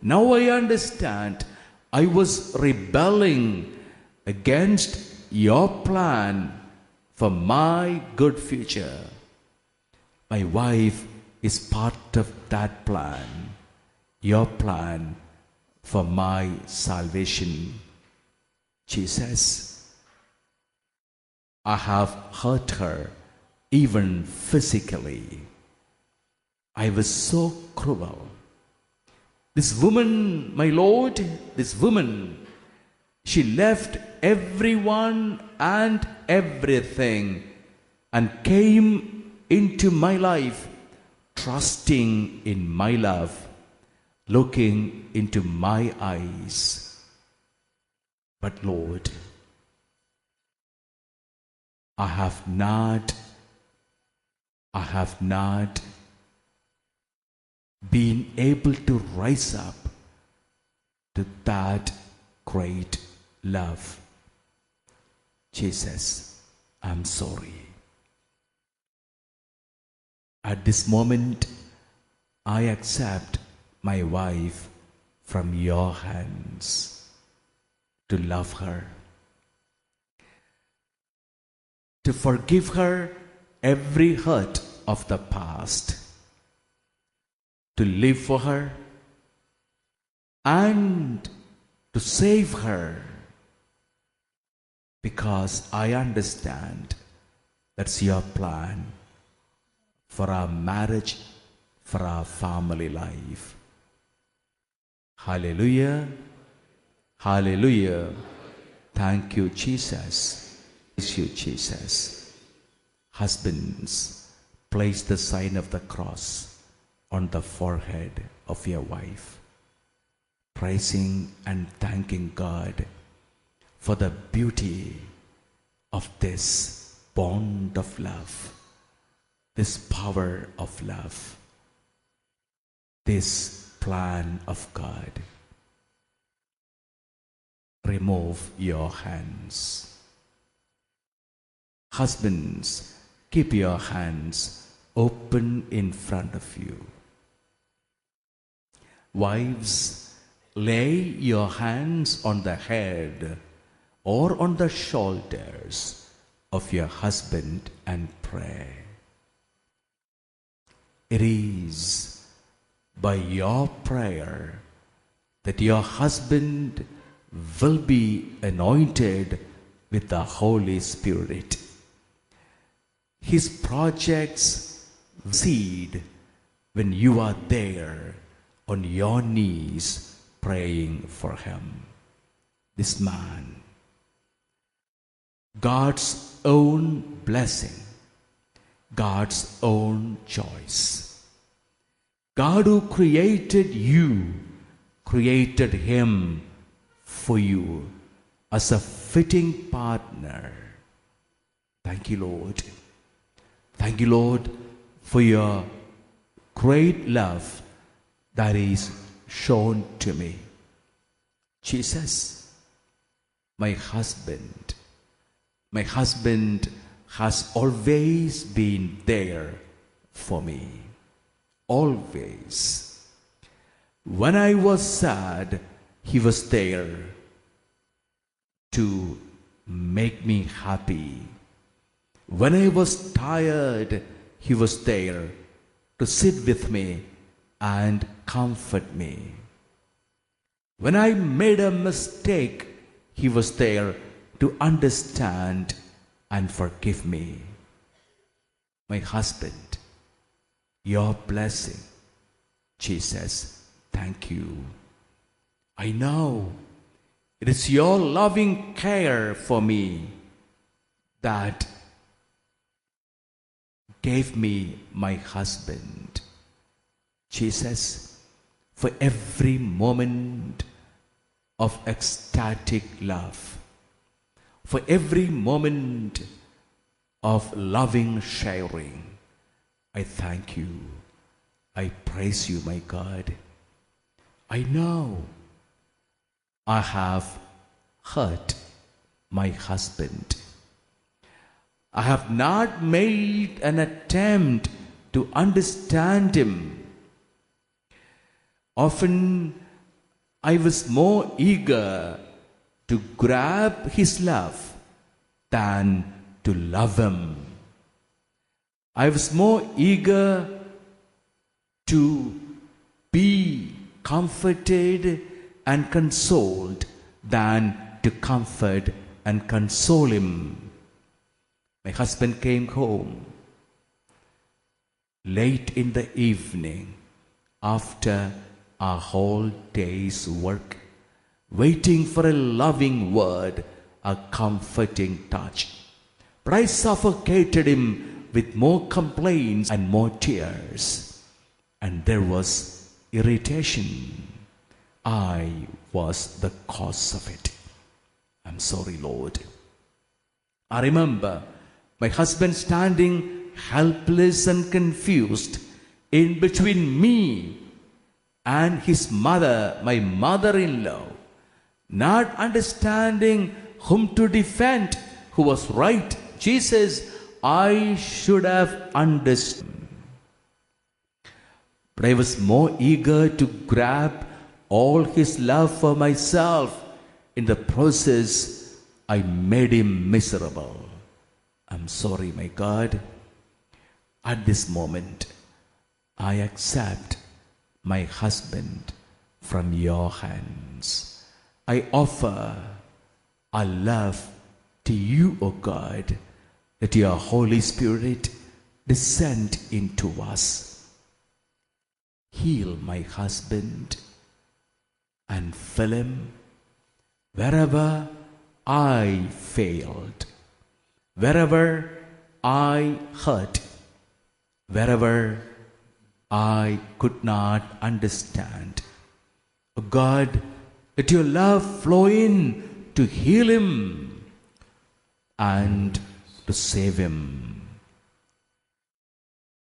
Now I understand. I was rebelling against your plan for my good future. My wife is part of that plan, your plan for my salvation. She says, I have hurt her even physically. I was so cruel. This woman, my Lord, this woman, she left everyone and everything and came into my life, trusting in my love, looking into my eyes. But Lord, I have not been able to rise up to that great love. Jesus, I'm sorry. At this moment, I accept my wife from your hands to love her, to forgive her every hurt of the past, to live for her and to save her, because I understand that's your plan for our marriage, for our family life. Hallelujah. Hallelujah. Thank you, Jesus. Thank you, Jesus. Husbands, place the sign of the cross on the forehead of your wife, praising and thanking God for the beauty of this bond of love, this power of love, this plan of God. Remove your hands. Husbands, keep your hands open in front of you. Wives, lay your hands on the head or on the shoulders of your husband and pray. It is by your prayer that your husband will be anointed with the Holy Spirit. His projects succeed when you are there on your knees praying for him. This man, God's own blessing, God's own choice. God who created you, created him for you as a fitting partner. Thank you, Lord. Thank you, Lord, for your great love that is shown to me. Jesus, my husband has always been there for me. Always. When I was sad, he was there to make me happy. When I was tired, he was there to sit with me and comfort me. When I made a mistake, he was there to understand and forgive me. My husband, your blessing. Jesus, thank you. I know it is your loving care for me that gave me my husband. Jesus, for every moment of ecstatic love, for every moment of loving sharing, I thank you. I praise you, my God. I know I have hurt my husband. I have not made an attempt to understand him. Often I was more eager to grab his love than to love him. I was more eager to be comforted and consoled than to comfort and console him. My husband came home late in the evening after a whole day's work, waiting for a loving word, a comforting touch. But I suffocated him with more complaints and more tears, and there was irritation. I was the cause of it. I'm sorry, Lord. I remember My husband standing helpless and confused in between me and his mother, my mother-in-law, not understanding whom to defend, who was right. Jesus, I should have understood. But I was more eager to grab all his love for myself. In the process, I made him miserable. I'm sorry, my God. At this moment, I accept my husband from your hands. I offer our love to you, O God. Let your Holy Spirit descend into us. Heal my husband and fill him wherever I failed, wherever I hurt, wherever I could not understand. Oh God, let your love flow in to heal him and to save him.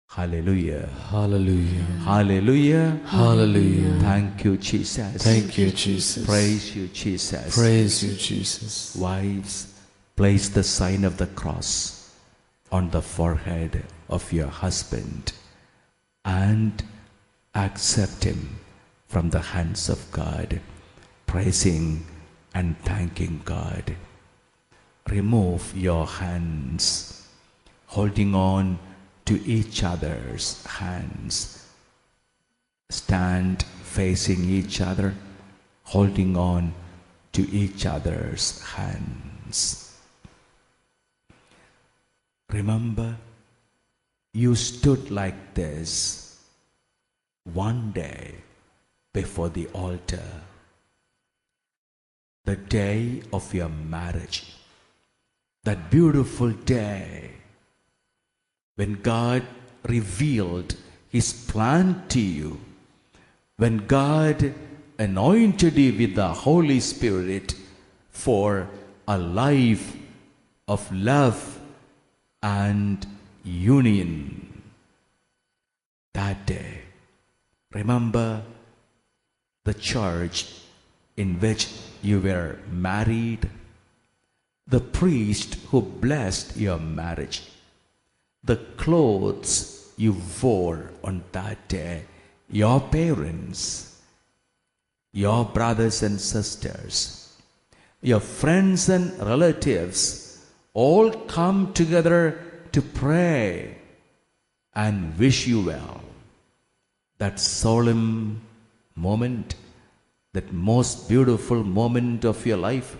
Hallelujah. Hallelujah. Hallelujah. Hallelujah. Thank you, Jesus. Thank you, Jesus. Praise you, Jesus. Praise you, Jesus. Wives, place the sign of the cross on the forehead of your husband and accept him from the hands of God, praising and thanking God. Remove your hands, holding on to each other's hands. Stand facing each other, holding on to each other's hands. Remember, you stood like this one day before the altar, the day of your marriage, that beautiful day when God revealed His plan to you, when God anointed you with the Holy Spirit for a life of love and union. That day, remember the church in which you were married, the priest who blessed your marriage, the clothes you wore on that day, your parents, your brothers and sisters, your friends and relatives all come together to pray and wish you well. That solemn moment, that most beautiful moment of your life,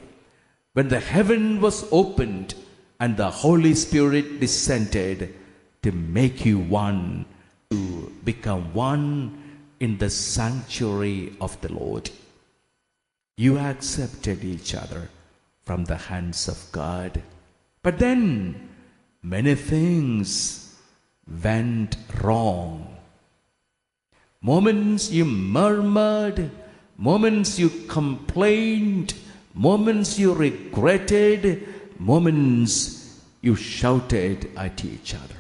when the heaven was opened and the Holy Spirit descended to make you one, to become one in the sanctuary of the Lord. You accepted each other from the hands of God. But then many things went wrong. Moments you murmured, moments you complained, moments you regretted, moments you shouted at each other.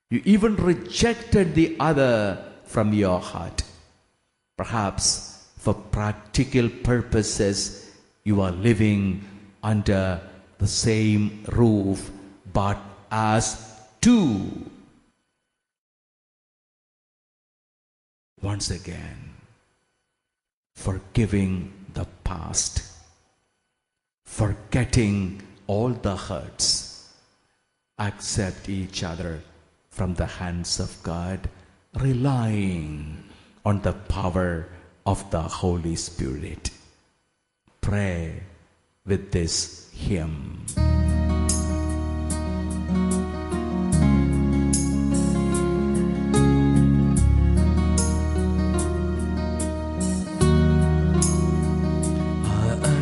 You even rejected the other from your heart. Perhaps for practical purposes, you are living under the same roof, but as two. Once again, forgiving the past, forgetting all the hurts, accept each other from the hands of God, relying on the power of the Holy Spirit. Pray with this hymn.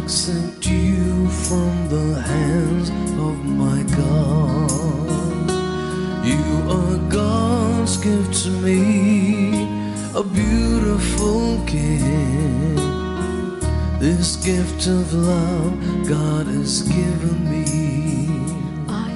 Accept you from the hands of my God. You are God's gift to me, a beautiful gift. This gift of love God has given me. I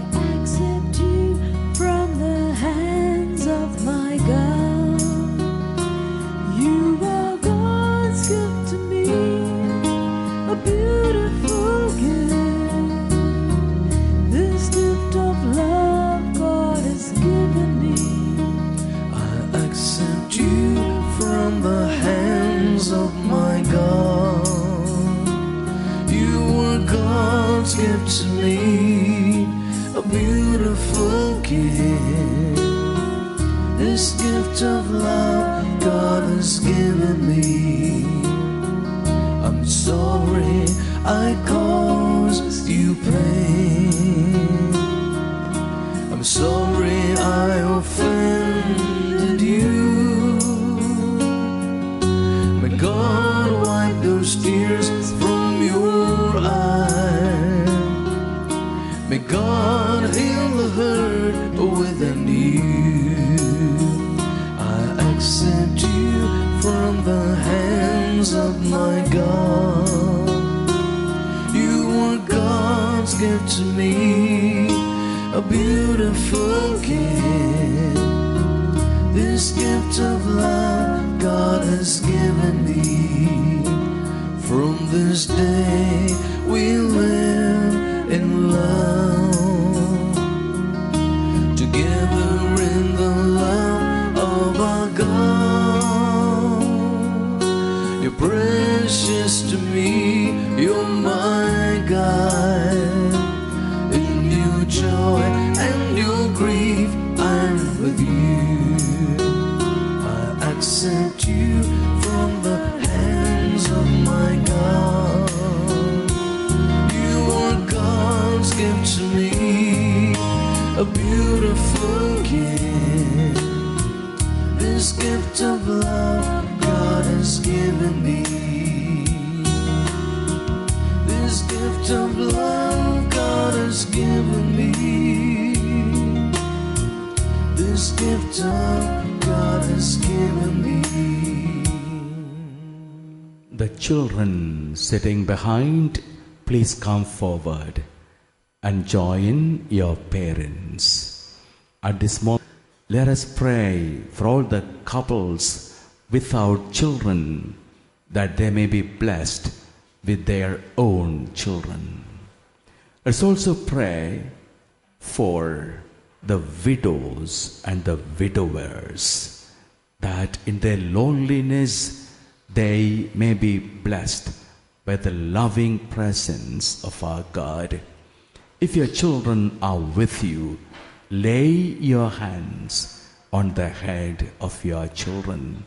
forget this gift of love God has given me. I'm sorry I caused you pain. I'm sorry I offended you. May God wipe those tears from your eyes. May God heal the hurt within you. I accept you from the hands of my God. You are God's gift to me, a beautiful gift. This gift of love God has given me. From this day we live in love, together in the love of our God. You're precious to me, you're my guide. In your joy and your grief, I'm with you. I accept you from the hands of my God. You are God's gift to me, a beautiful gift. This gift of love God has given me. This gift of love God has given me. This gift of God has given me. The children sitting behind, please come forward and join your parents. At this moment, let us pray for all the couples without children, that they may be blessed with their own children. Let's also pray for the widows and the widowers, that in their loneliness they may be blessed by the loving presence of our God. If your children are with you, lay your hands on the head of your children.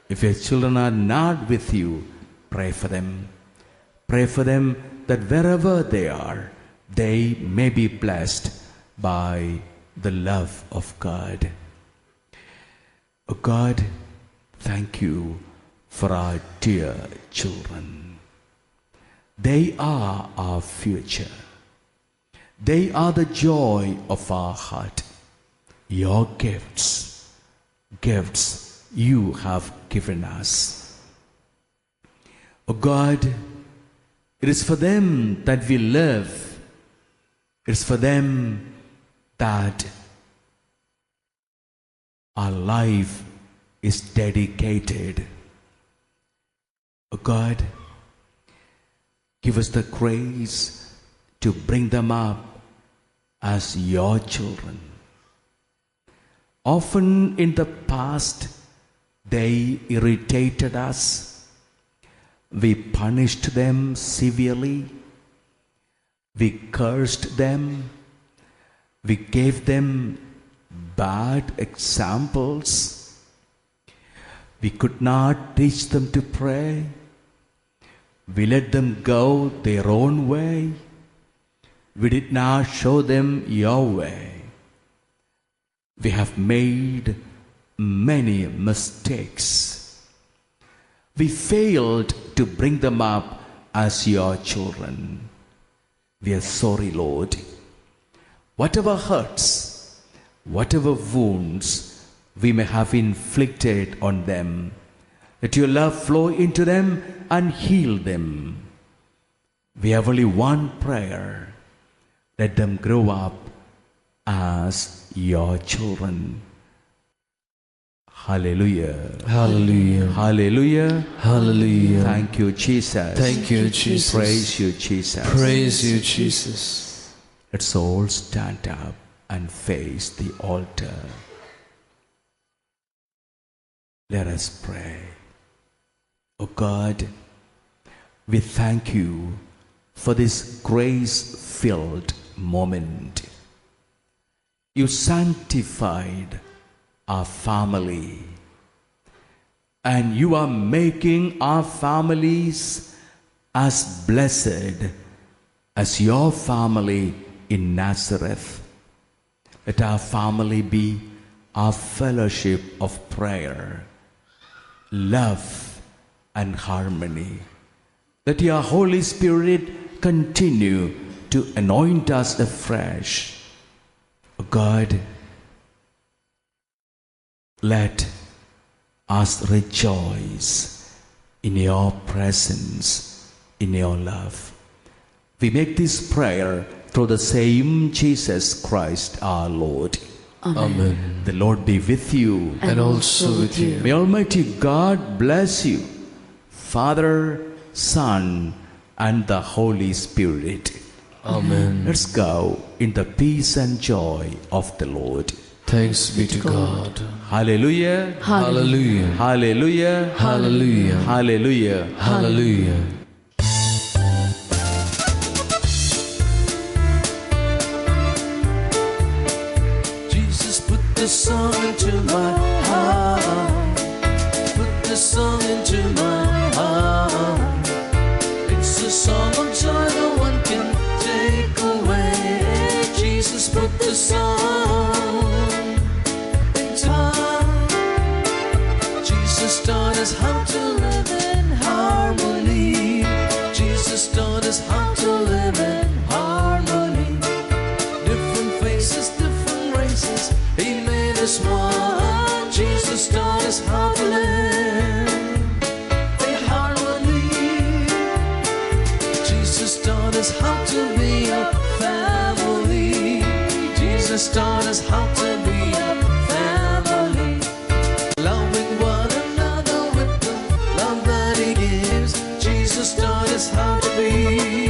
If your children are not with you, pray for them. Pray for them that wherever they are, they may be blessed by the love of God. Oh God, thank you for our dear children. They are our future. They are the joy of our heart. Your gifts you have given us. Oh God, it is for them that we live. It is for them that our life is dedicated. Oh God, give us the grace to bring them up as your children. Often in the past, they irritated us. We punished them severely. We cursed them. We gave them bad examples. We could not teach them to pray. We let them go their own way. We did not show them your way. We have made many mistakes. We failed to bring them up as your children. We are sorry, Lord. Whatever hurts, whatever wounds we may have inflicted on them, let your love flow into them and heal them. We have only one prayer. Let them grow up as your children. Hallelujah. Hallelujah. Hallelujah. Hallelujah. Thank you, Jesus. Thank you, Jesus. Praise you, Jesus. Praise you, Jesus. Let's all stand up and face the altar. Let us pray. Oh God, we thank you for this grace-filled moment. you sanctified our family. And you are making our families as blessed as your family in Nazareth. Let our family be our fellowship of prayer, love, and harmony. Let your Holy Spirit continue to anoint us afresh. O God, let us rejoice in your presence, in your love. We make this prayer through the same Jesus Christ our Lord. Amen. The Lord be with you. And also with you. May Almighty God bless you, Father, Son, and the Holy Spirit. Amen. Let's go in the peace and joy of the Lord. Thanks be to God. Hallelujah. Hallelujah. Hallelujah. Hallelujah. Hallelujah. Hallelujah. Jesus, put this song into my heart. Put this song into my heart. It's a song of joy no one can take away. Jesus, put the song into my heart. Jesus taught us how to live in harmony. Jesus taught us how to live in harmony. Different faces, different races, He made us one. Jesus taught us how to live in harmony. Jesus taught us how to be a family. Jesus taught us how to be a family. Loving one another with the love that He gives. Jesus taught us how to be